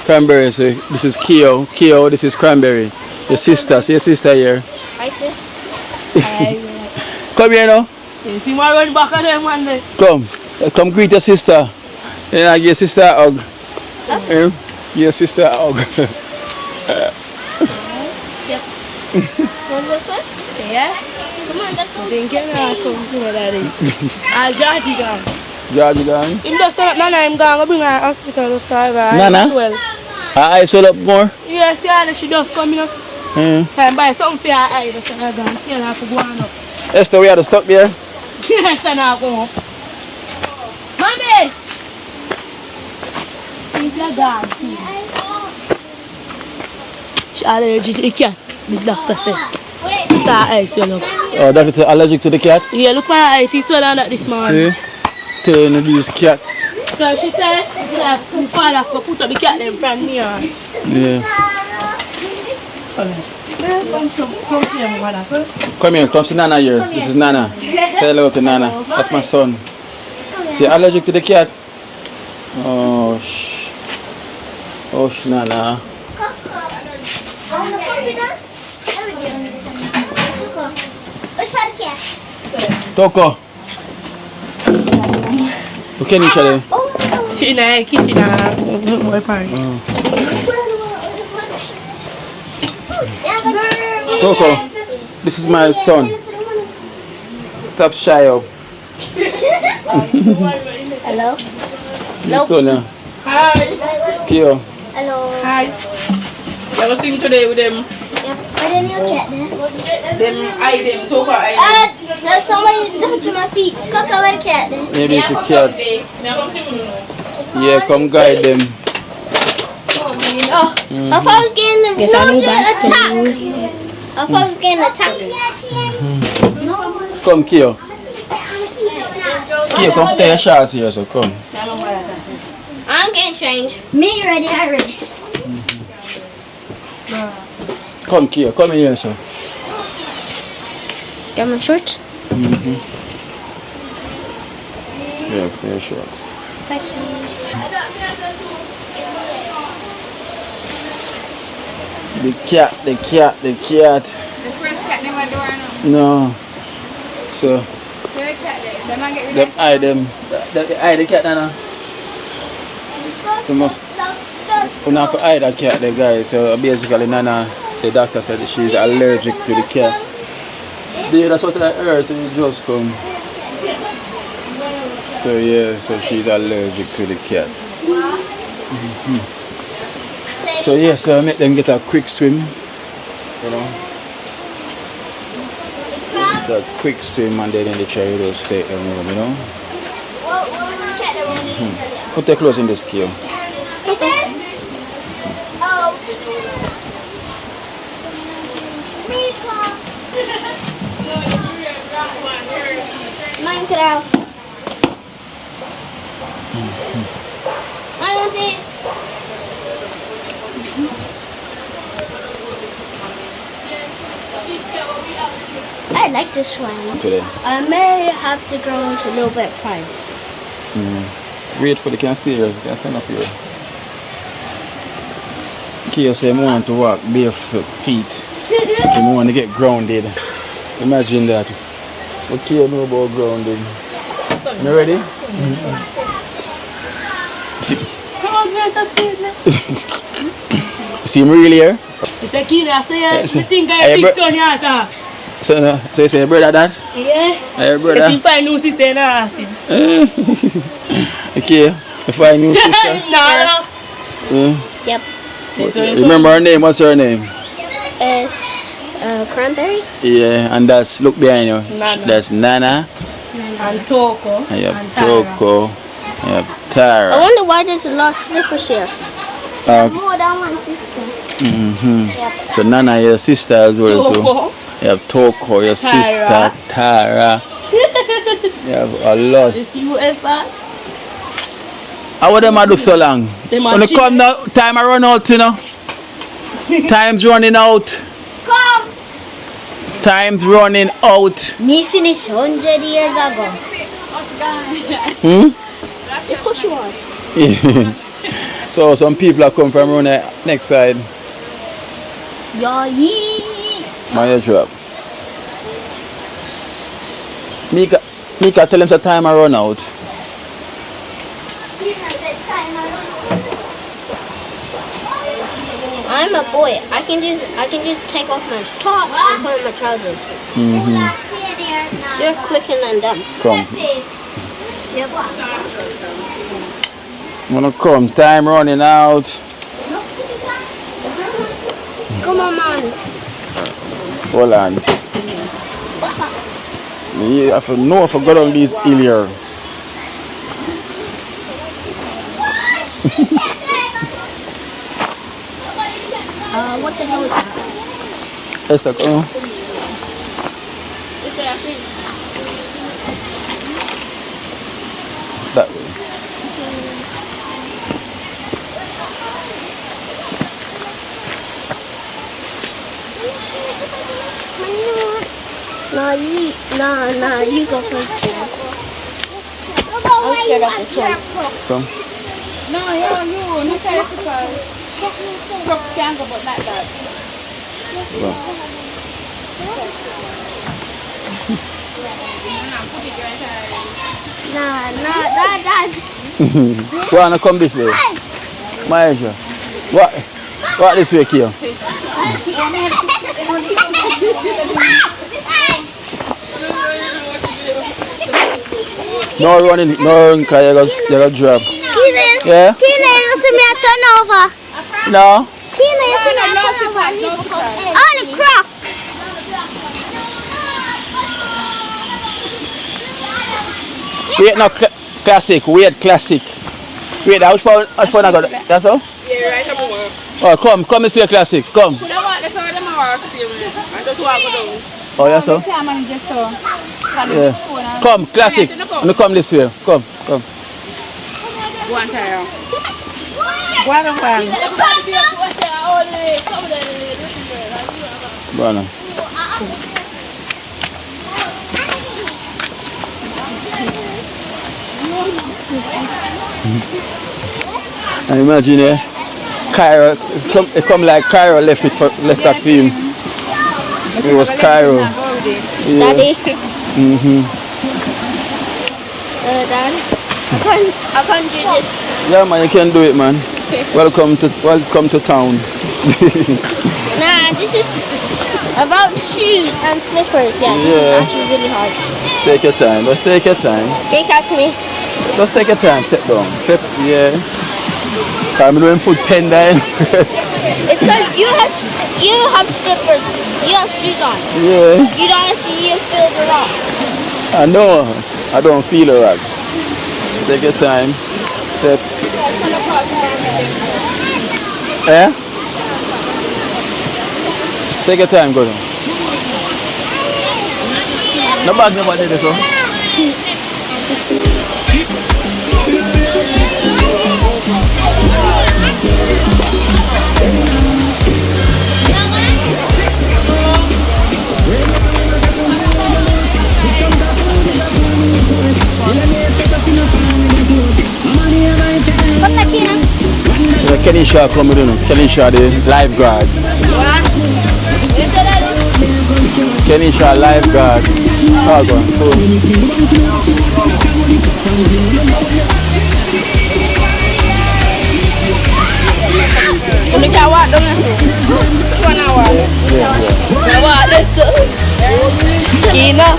Cranberry, say, this is Keo. Keo, this is Cranberry. Your sister, see your sister here. Hi, sis. Come here now. You see my run back at them one day. Come greet your sister. Yeah, give your sister a hug. Give your sister a hug. Want this one? Yeah? Come on, that's one. Think you're not come to my daddy. I'll judge you down. Georgie gone. Him just tell Nana I'm going to bring her to the hospital so I got Nana? swell. Her eyes swell up more. Yes, yeah, she just come in. Can buy something for her eye, so I got to have to go on up. Esther, we had to stop there. Yes, and I'll go up. Mommy! She's a dog. She's allergic to the cat, the doctor said. It's her eye swell up. Oh, that is allergic to the cat? Yeah, look at her eye, it's swell on that this morning. See? Telling you these cats. So she said, his father have to put up the cat them from me on. Yeah. Come here, come see Nana here. This is Nana. Say hello to Nana. That's my son. Is he allergic to the cat? Oh, Nana. Toko. Okay, Michelle. She in the kitchen my parents. Toko, this is my son. Stop shy up. Hello? It's my son, yeah. Hi. Kyo. Hello. Hi. I was singing today with them. Yep. Why didn't you get there? Them talk about There's somebody touching my feet. Look how I cat there. Maybe it's the cat. Yeah, come guide them. If I was getting attacked. If I was getting attacked. Come, Kyo. Kyo, come take your shots here, so come. I'm getting changed. Me ready, I ready. Come, Kyo, come in here, sir. Got my shorts? Yeah, put your shorts. The cat. The first cat never do No. So, the cat them eye them. The eye the cat, Nana. You must. You have to eye the cat, the guy. So basically, Nana, the doctor said that she's allergic to the cat. Yeah, that's what I heard. So you just come. So yeah, so she's allergic to the cat. So yeah, so I make them get a quick swim. You know. Get a quick swim and then they try to stay at home, you know. Put their clothes in the scale. Minecraft. I want it. I like this one. Today. I may have the girls a little bit private. Wait for the can stay here. Can stand up here. Kia say I want to walk barefoot feet. I want to get grounded. Imagine that. What Kia know about grounding? You ready? See, Come on, guys, stop doing that. see him really here? It's a kid, I say, Yes. you think I Hey, big bro- son here. So you say brother that? Yeah. Hey brother. Yes, if I know sister in the Okay. If I knew sister. No. Yep. Remember her name? What's her name? It's Cranberry. Yeah, and that's, look behind you. Nana. That's Nana. And Toko. And you have and Tara. Toko. You have I Tara. wonder why there's a lot of slippers here. More than one sister. So Nana, your sister as well too. Toko. You have Toko, your Tara. sister, Tara. You have a lot. This US bag. How would them a do so long? Them a When it cheap. come now, time I run out, you know. Time's running out. Come. Time's running out. Me finished 100 years ago. Of course you are. So some people are come from around the next side. Yeah, yee. My drop. Mika, tell them the time I run out. I'm a boy. I can just take off my top and put on my trousers. You're quicker than them. Come. Yep. Wanna come? Time running out. Come on, man. Hold on. Yeah, I know if I go down this hill here. What the hell is that? Let's talk. That way. Nah, you go first. I'm scared of this one. Come. No, you. No surprise. Crooks can't go but like that. Go. Nah. Wanna come this way? Maisha. What this way, Kia? No running, cause you got drop. Yeah? Kina, you see me a turn over. No? Kina, you see me a turn over. All the crocs. Wait, no, classic. Wait, classic. Wait, which phone I got? That's all? Yeah, right up one. Oh, come this way, classic. Come. Could I walk this over them work here? I just walk down. Oh, that's all? Yeah. Come, classic. No, come this way. Come. Go on, Tara. Go on. Go on. And imagine, Cairo, it come like Cairo left that film. It was Cairo. Yeah. Daddy. Dad. I can't do this. Yeah, man, you can do it, man. Welcome to town. Nah, this is about shoes and slippers. Yeah, this is actually really hard. Just take your time. Just take your time. Can you catch me? Just take your time. Step down. Step. Yeah. I'm doing foot tender. It's because you have slippers. You have shoes on. Yeah. You don't have to even feel the rocks. I know. I don't feel the rocks. Take your time. Step. Yeah? Take your time, go down. No bag, nobody this one. What's that, Kina? Kenny Shaw coming in. Kenny Shaw, the lifeguard. What? Kenny Shaw, lifeguard. Oh, go on. Cool. You can walk down this way. 1 hour. Yeah. You walk this way. Kina.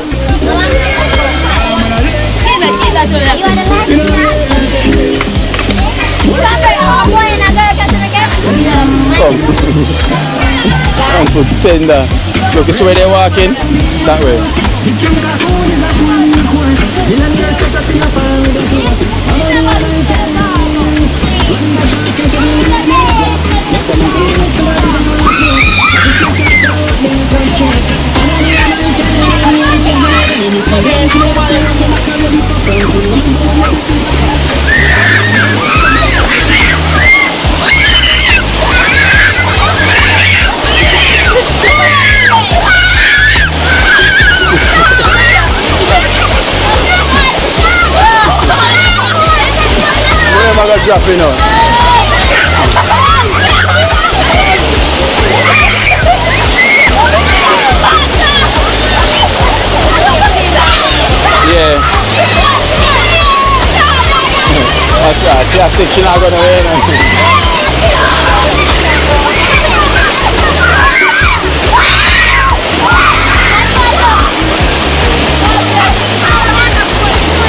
Kina to the You want to laugh? You want to go and I gotta catch it again? Come. Uncle Tender. Look, you see where they're walking? That way. Where am I gonna drop in on? Yeah. That's right. Plastic, she's not gonna win.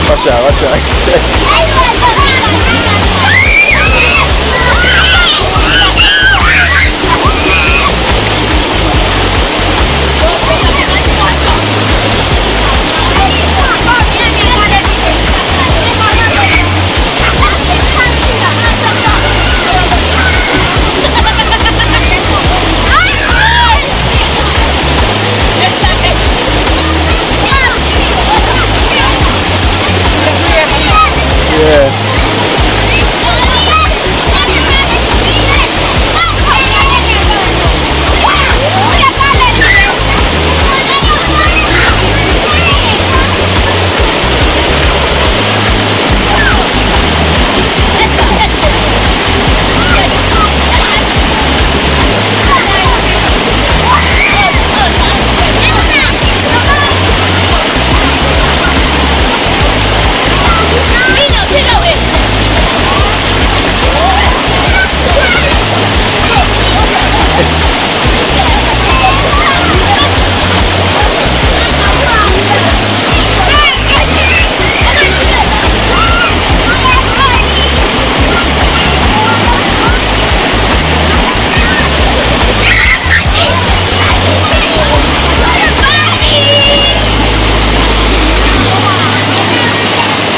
Watch out, watch out. Yeah.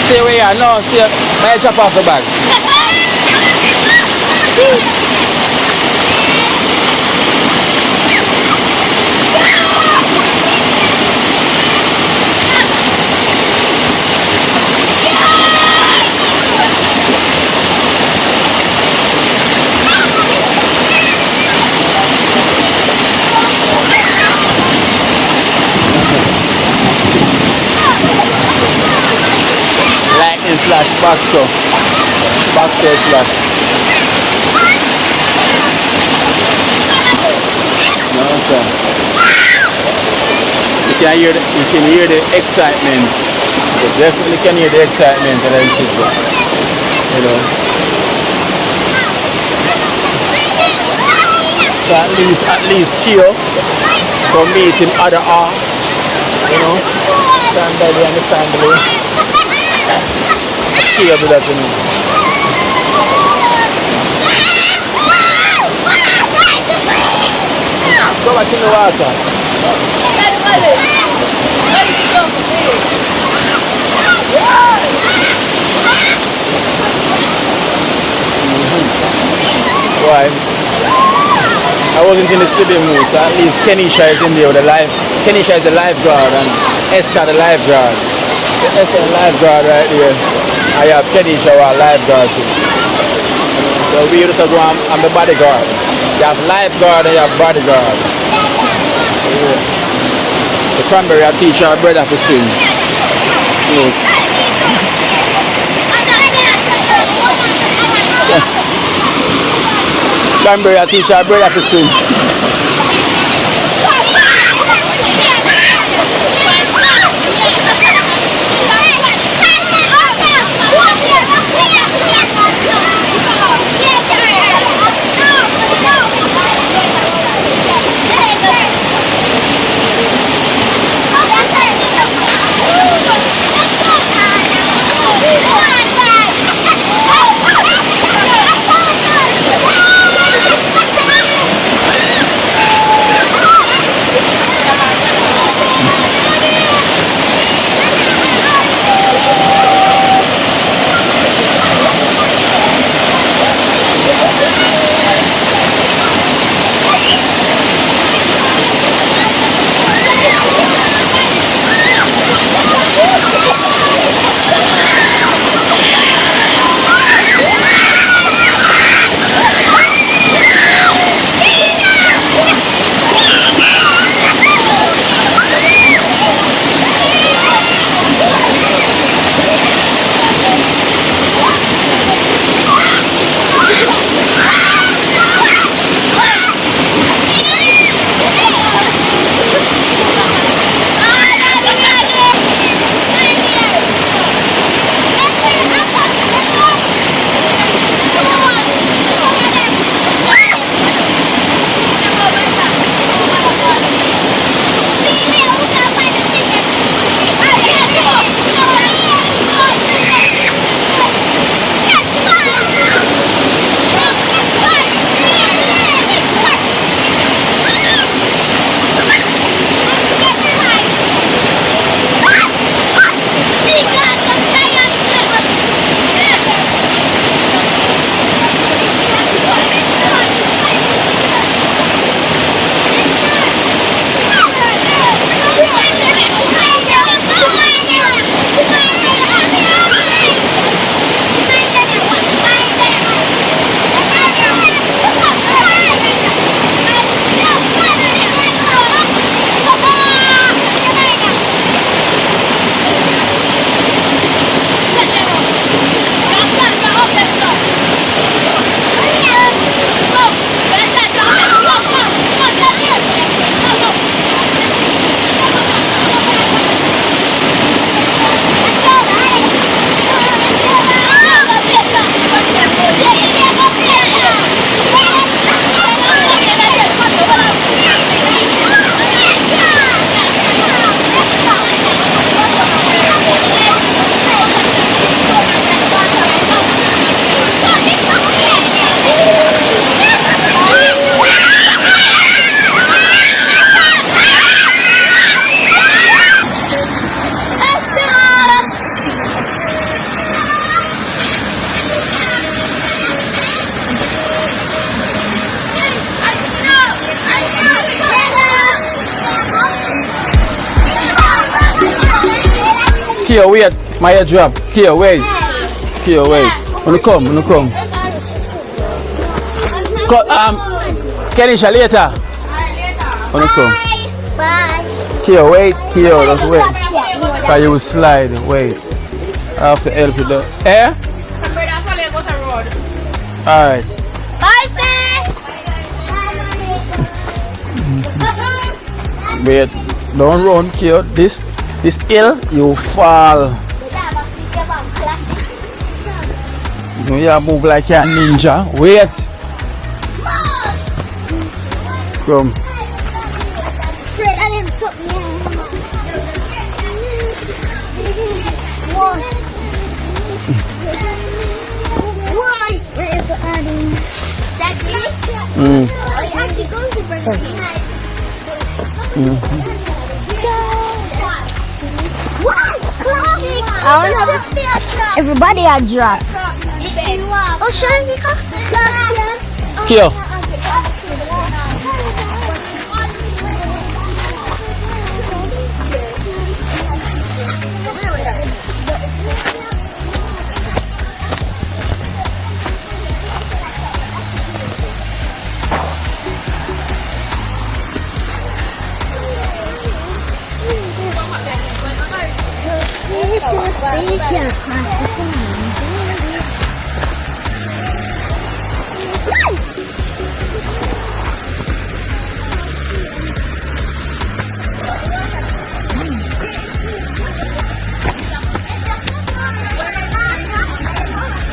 Stay where you are. No, stay. May I chop off the bag? Lightning flash, boxer flash. No, sir. You can hear the excitement. You definitely can hear the excitement of them kids. You know. So at least Kyo for meeting other arts. You know. Family and the family. Kyo do that, you know. Go back in the water. Why? I wasn't in the city mood, so at least Kenisha is in there with the life. Kenisha is the lifeguard and Esther the lifeguard. Esther the lifeguard right there. I have Kenisha our lifeguard too. So we used to go on the bodyguard. You have lifeguard and you have bodyguard. Yeah. The Cranberry I teach our brother to swim. Yeah. Cranberry I teach our brother to swim. Kia, wait. My head drop. Kia, wait. Kia, wait. Wanna come. Kenisha, later. Wanna come. Bye. Kia, wait. Kia, just wait. Cause you will slide. Wait. I have to help you there. Eh? Alright. Bye, sis. Wait. Don't run, Kia. This hill, you fall. No, you move like a ninja. Wait. Come. Fred, I didn't put me in. One. Where is the adding? That's it? Mm. Oh, it actually goes to Burger King. I want to everybody a drop. Oh, sure, Mika. Kia.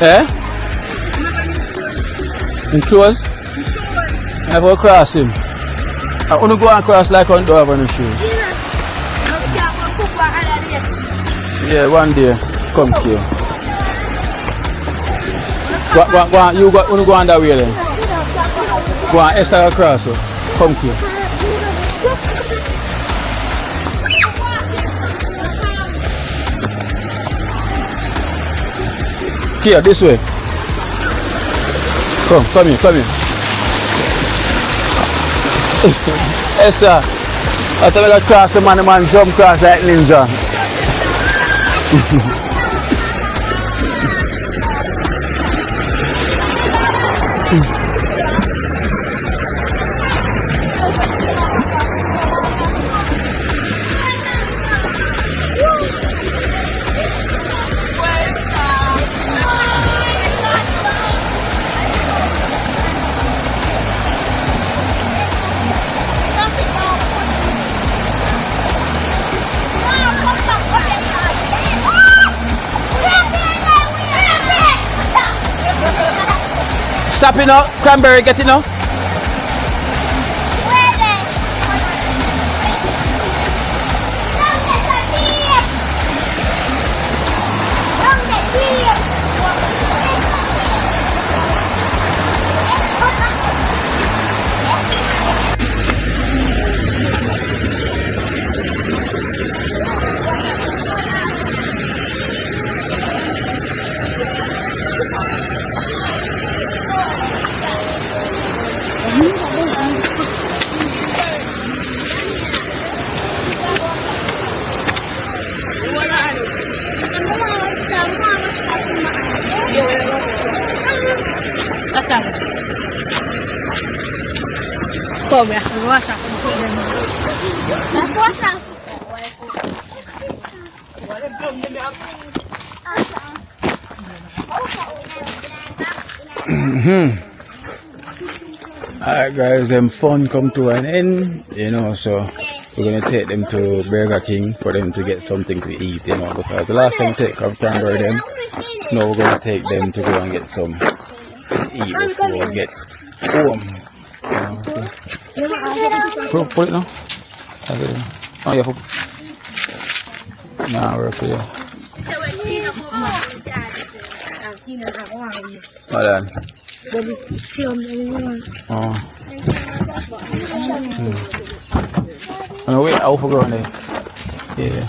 Eh? In close? I go cross him. I want to go and cross like on door on the shoes. Yeah, one day. Come here. Go, you want to go on that way then? Go on, Esther across. So. Come here. Here, this way. Come here. Esther, I thought I got cross the man jump cross like ninja. Stop it now, Cranberry, get it now. Come, wash up. Let's wash up. Alright guys, them fun come to an end, you know, so we're gonna take them to Burger King for them to get something to eat, you know, because the last time we take Cranberry them, now we're gonna take them to go and get some to eat before we get home. You know, so. Put it now. Oh yeah, put. Nah, we're okay. Hold on. Oh. No, wait, I'll forget on there. Yeah.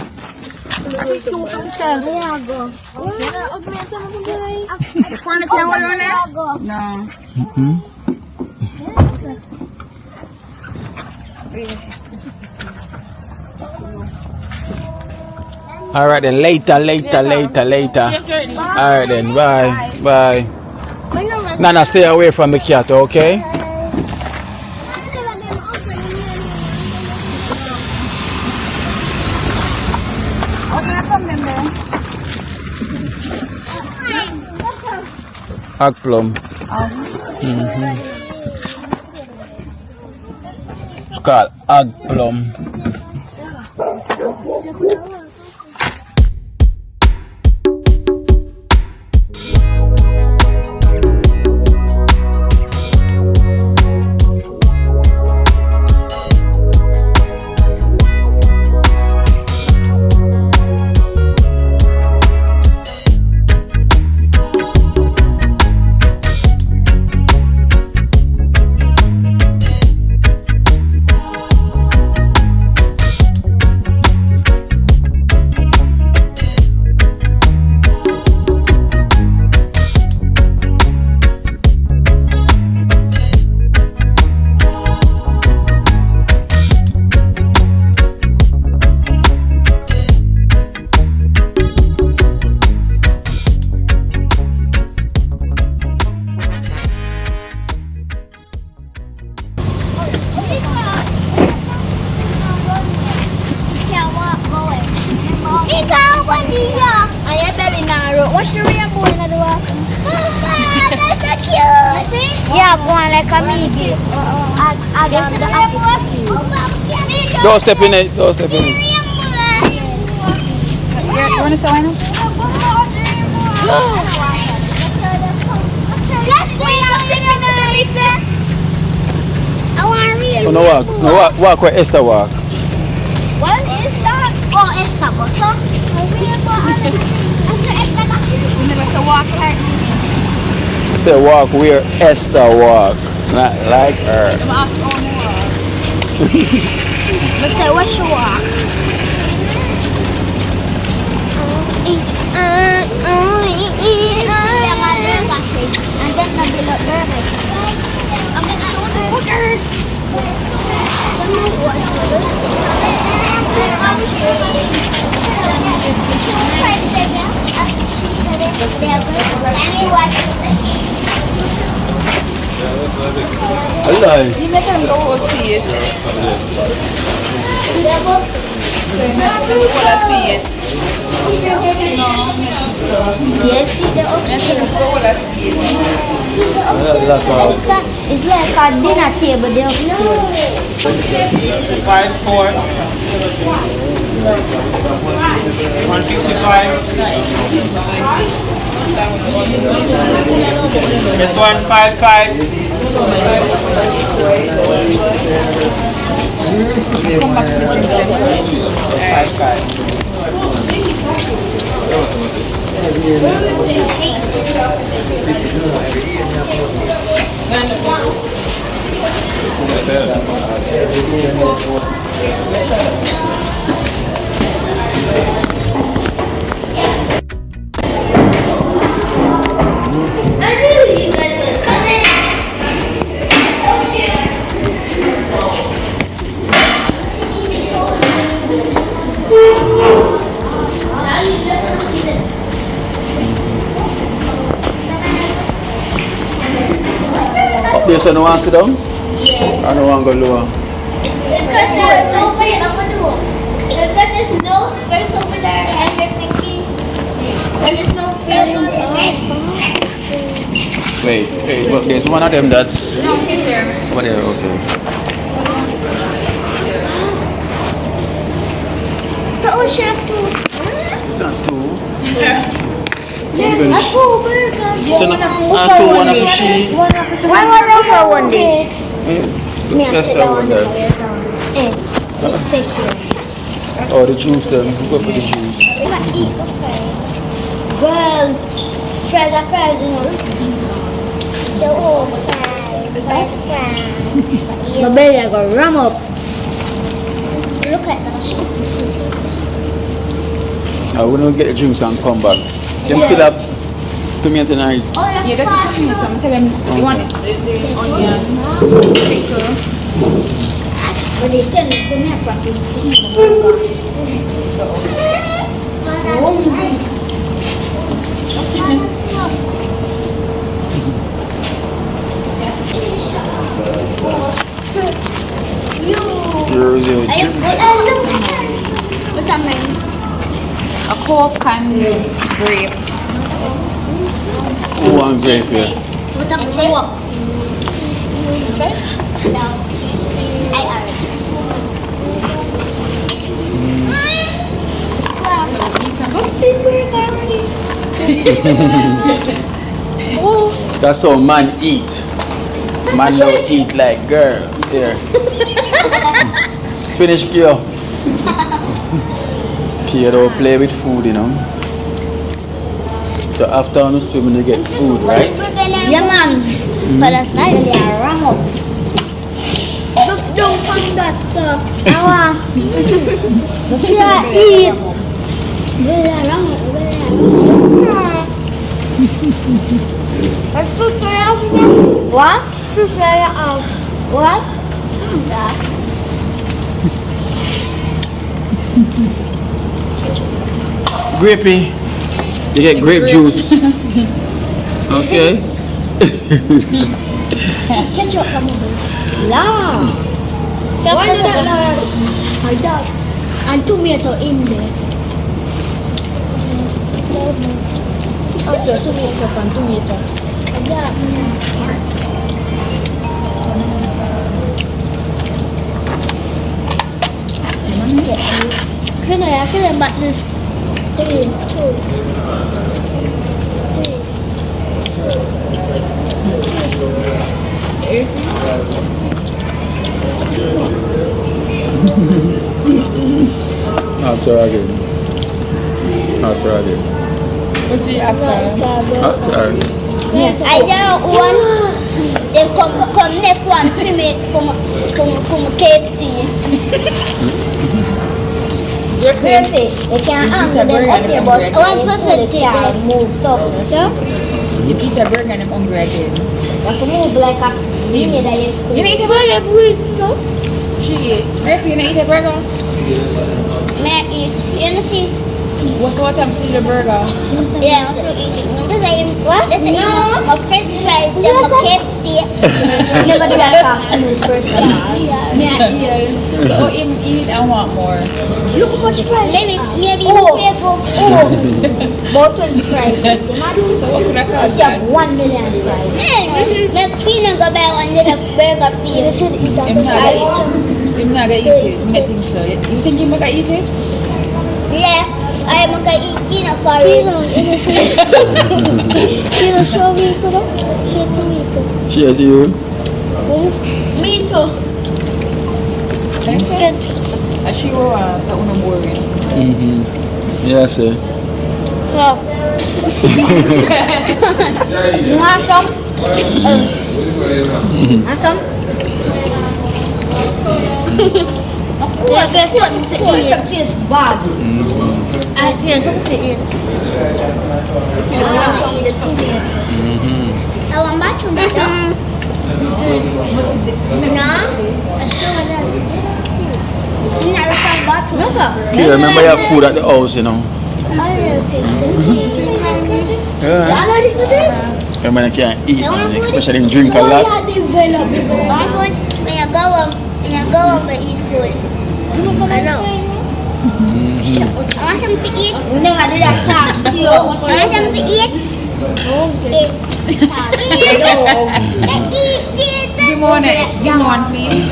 No. Alright then, later. Alright then, bye. Nana, stay away from the cat, okay? Hog plum. It's called hog plum. What's the rainbow in the water? That's so cute. See? Yeah, go on like a me. I guess the rainbow. Don't step in it. You want to say why not? I want to read. Oh, no walk where Esther walk. What is that? Oh, Esther, what's up? You never say walk like me. Say walk where Esther walk. Not like her. I'm ask all more. But say what you walk? And then the below burger. I'm gonna do the cookers. Hello. You let them go see it. Let them go see it. Yes, see the upstairs. It's like a dinner table, the upstairs. 5-4. 155. This one 5-5. Come back to the 5-5. Yes, I don't want to sit down? Yes. I don't want to go lower. It's got there's no way I'm gonna do. It's got this no space over there and you're thinking when there's no space Wait, but there's one of them that's No, he's there. over there, okay. So we should have to. It's not two. There's a full burger. So two, one of the sheep. One for one dish. That's the one there. Oh, the juice then. Go for the juice. Well, try the fries, you know. The old fries. My belly I got rum up. Look at the scoop. I will not get the juice and come back. Them still have to me tonight. You guys have to finish them. Tell them you want it. The onion, pickle. But they tell me to make practice. Here's your drink. What's that mean? A Coke and grape. Who wants grape here? What's that mean? No. I That's how man eat. Man don't eat like girl. Here. Finish Kyo. Kyo don't play with food, you know. So after on the swimming you get food, right? Yeah, mom. But that's nice. Yeah, Ramo. Just don't find that stuff. I want. Eat. What? What? Grapey. You get grape juice. Okay. Ketchup kamu. Lah. Why not? I doubt. And tomato in there. Also tomato and tomato. Yeah. I can buy this. 3, 2. After again. What's the after? Yes, I don't want. They come next one for me from KFC. Perfect. They can't answer them up here, but one person they can't move. So, You eat the burger and I'm hungry again. I can move like a. You don't eat a burger? She eat. Griffy, you don't eat a burger? May I eat? You know, see? What's what time to eat a burger? Yeah, I'm still eating. Just like, what? Just like, my french fries, then my KFC. Never do that after first So eat I want more. Look how much fries. Maybe careful. About 20 fries. So what could I call You have 1 million fries. Make Tina go buy one little burger for you. You should eat that. I'm not gonna eat it. I think so. You think you're gonna eat it? Yeah, I'm gonna eat Tina for you. Tina, show me to them. Show to me too. Share to you. Me too. I sure want to boring. Yeah, sir. So. You want some? Want some? Yeah, there's something to eat. It tastes bad. I taste something to eat. I want to eat it too. I want my tomato. No? I sure that. Okay, remember your food at the house, you know. I will take the cheese. Yeah. Remember you can't eat, especially in drink a lot. When you go home and eat food. I know. I want some to eat. I want some to eat. Give me one, please.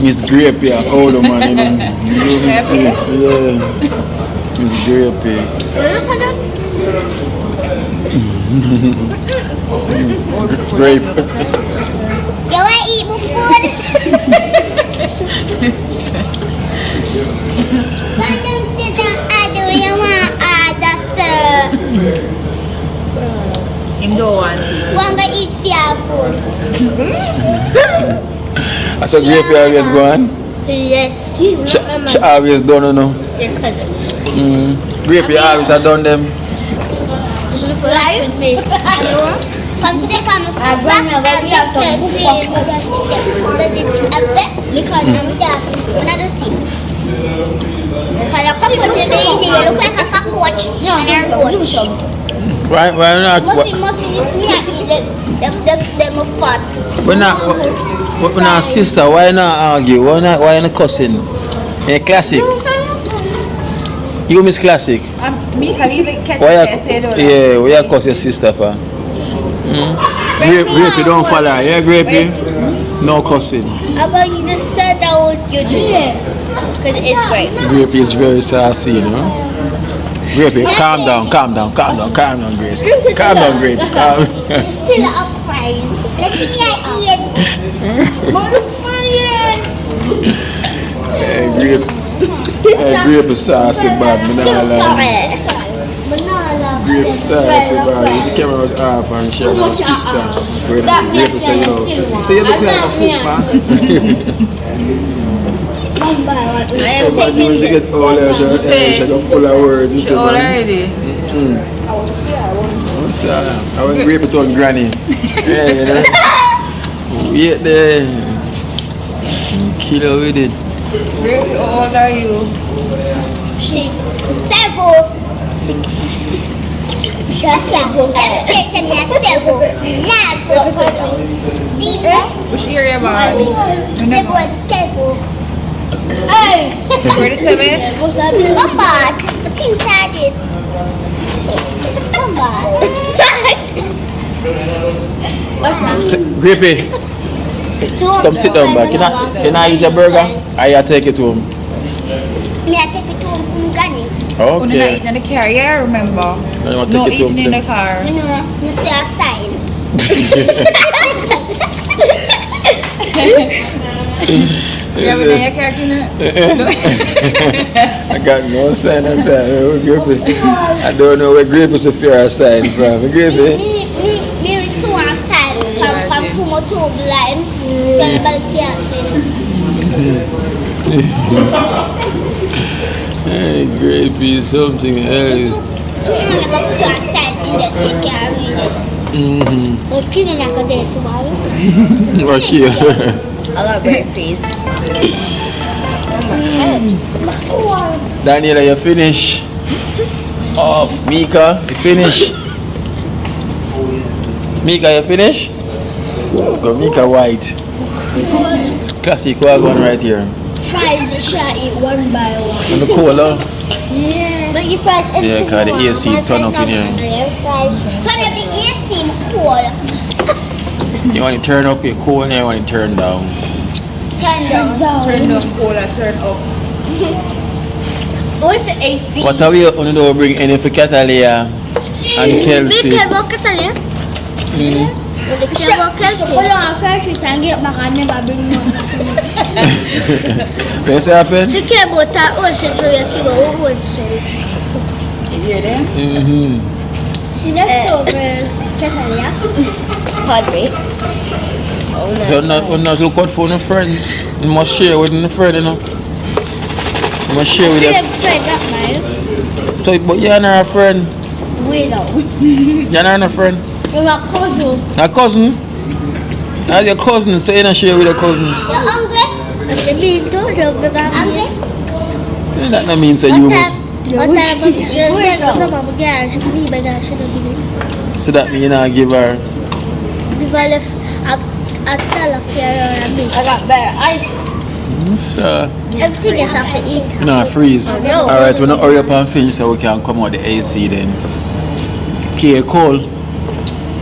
Miss Grape here, older man, you know. Yeah. Miss Grape here. Grape. You want to eat my food? Him don't want to. Want to eat fair food? I saw Grape here always going. Yes. She always done, you know. Your cousin. Grape you always have done them. Right with me. Come take on the back and another thing. cockroach in the India, you look like a cockroach. No, Why not? Mostly it's me I eat them are fat. We're not sister. Why not argue? Why not cussing? In classic. You miss classic. Me can even catch Why it. yeah, we are cuss your sister for. Grapey, don't follow. Yeah, Grapey. No cussing. How about you just said that was your juice? Because it's great. Grapey is very sassy, you know. Grapey, calm down, Grace. Calm down, Grapey. Calm. Still a fries. Let me eat. Hey, Grapey sassy bad. Grapey sassy bad. The camera was off and she had her sister. Grapey said, you look like a footman. I am taking When she gets older, she got full of words. You see, man. Already. What's that? I was Grapey told Granny. Yeah, you know. Wait there. Kill her with it. Grapey, how old are you? 6, 7, 6. Which area, man? 7. Hey! 47? Papa, what's inside this? Grapey, come sit down back. Can I eat your burger? I take it to him. May I take it to him from Granny? We're not eating in the car, yeah, remember? No eating in the car. You know, I see a sign. You have it in your car, I got no sign on that. Grapey. I don't know where Grapey is a fair sign from. Grapey. Me saw a sign from Puma to blind. Hey, Grapey is something else. Okay. I love Grapey's. Daniela, you finish? Oh, Mika, you finish? Mika, you finish? Go Mika White. It's classic one right here. Fries, you should eat one by one. And the cola? Yeah. But you fries Yeah, because the AC turn up in here. Turn up the AC, cool. You want to turn up your cool and you want to turn down. Turn down. Turn up, cola, turn up. What's the AC? What are we going to bring any for Catalia and Kelsey? Big about Catalia? Hold on, first you can get back on never bring more. What's happened? You care about that also, so you keep a wood say. You hear them? See, leftovers, Catalia. Pardon me. You're not look out for no friends. You must share with the friend, you know. You must share with them. So, but you're not a friend. Wait out. You're not a friend. You're a cousin. A cousin? That's your cousin, so you're not share with a cousin. You're hungry? I should be told you because I'm hungry. That don't mean say you must. So that means you not give her. If I left, I'll tell a fair I got better ice. So, Everything is have to eat. no, freeze. Alright, we're not hurry up and finish so we can come out the AC then. Okay, cold.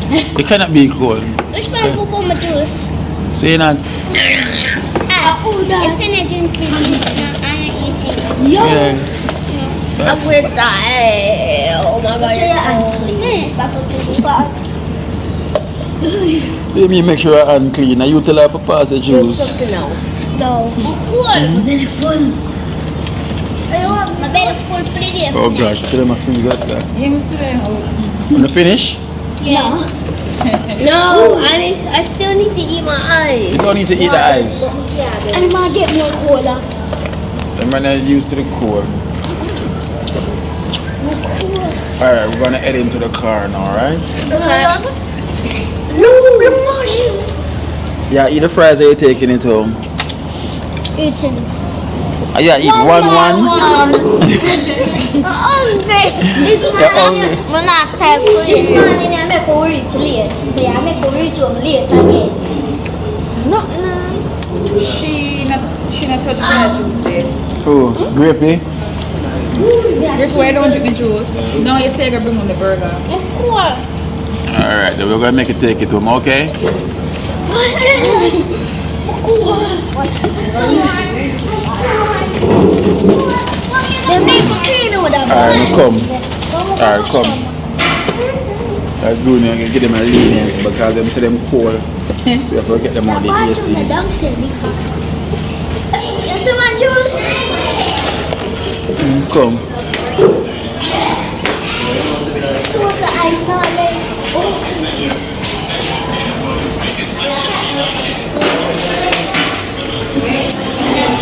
It cannot be cold. Which one will put my juice? So you're not. It's in a drink. I'm eating. Yeah. I'm with that. Oh my god. Let me make sure I'm clean. Are you tell her to pass the juice? No. My belly full. My belly full for the day. Oh gosh, tell them my freezer stuff. You see them? Wanna finish? Yeah. No, I still need to eat my ice. You don't need to eat the ice. I'm gonna get more cola. I'm not used to the cold. Alright, we're gonna head into the car now, alright? No. Yeah, eat the fries that you're taking it home. Eating. Yeah, eat one. This one, I'm not that food. This one, I'm not going to eat. So I'm not going to eat again. No. She not touch the juice yet. Oh, grapey. That's why I don't drink the juice. Now you say I gotta bring on the burger. Alright, then we're gonna make it take it home, okay? Alright, come. Alright, come. Alright, good, I'm gonna give them a lenience because them say them cold. So you have to get them on the AC. You see my juice? Come. What's the ice now?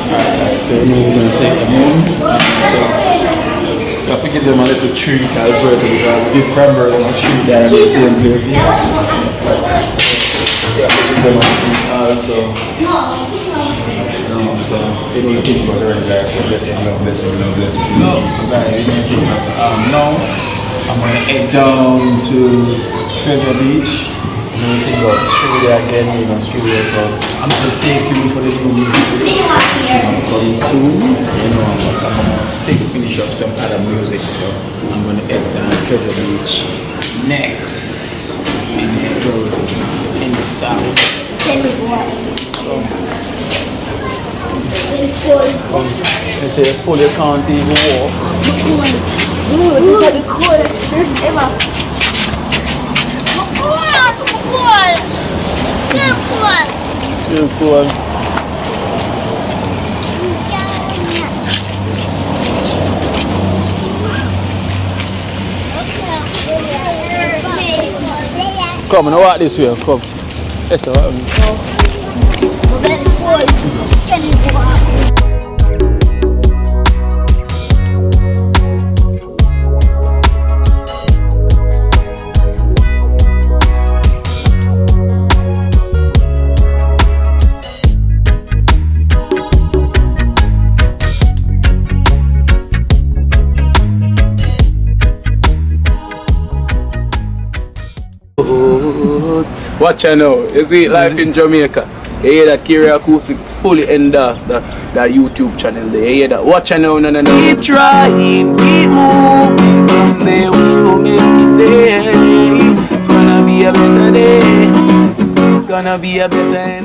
Alright, so now we're gonna take them home. So you have to give them a little treat as well because the cranberry and a treat that in the same place. You have to give them a treat also. So you know the thing was already guys, so blessing, love. So guys, you know the thing was now I'm gonna head down to Treasure Beach. You know the thing was Australia again, Australia, so I'm gonna stay tuned for the new music video. Coming soon, I'm gonna stay to finish up some other music, so I'm gonna head down to Treasure Beach next in the south. They say full you can't even walk. This is the coolest trip ever. Too cool. Come, now walk this way, come. Esther, watch out now, you see life in Jamaica. You hear that Kiri Acoustics fully endorsed that YouTube channel there. You hear that? Watch out now, no. Keep trying, keep moving. Someday we will make it there. It's gonna be a better day. Gonna be a better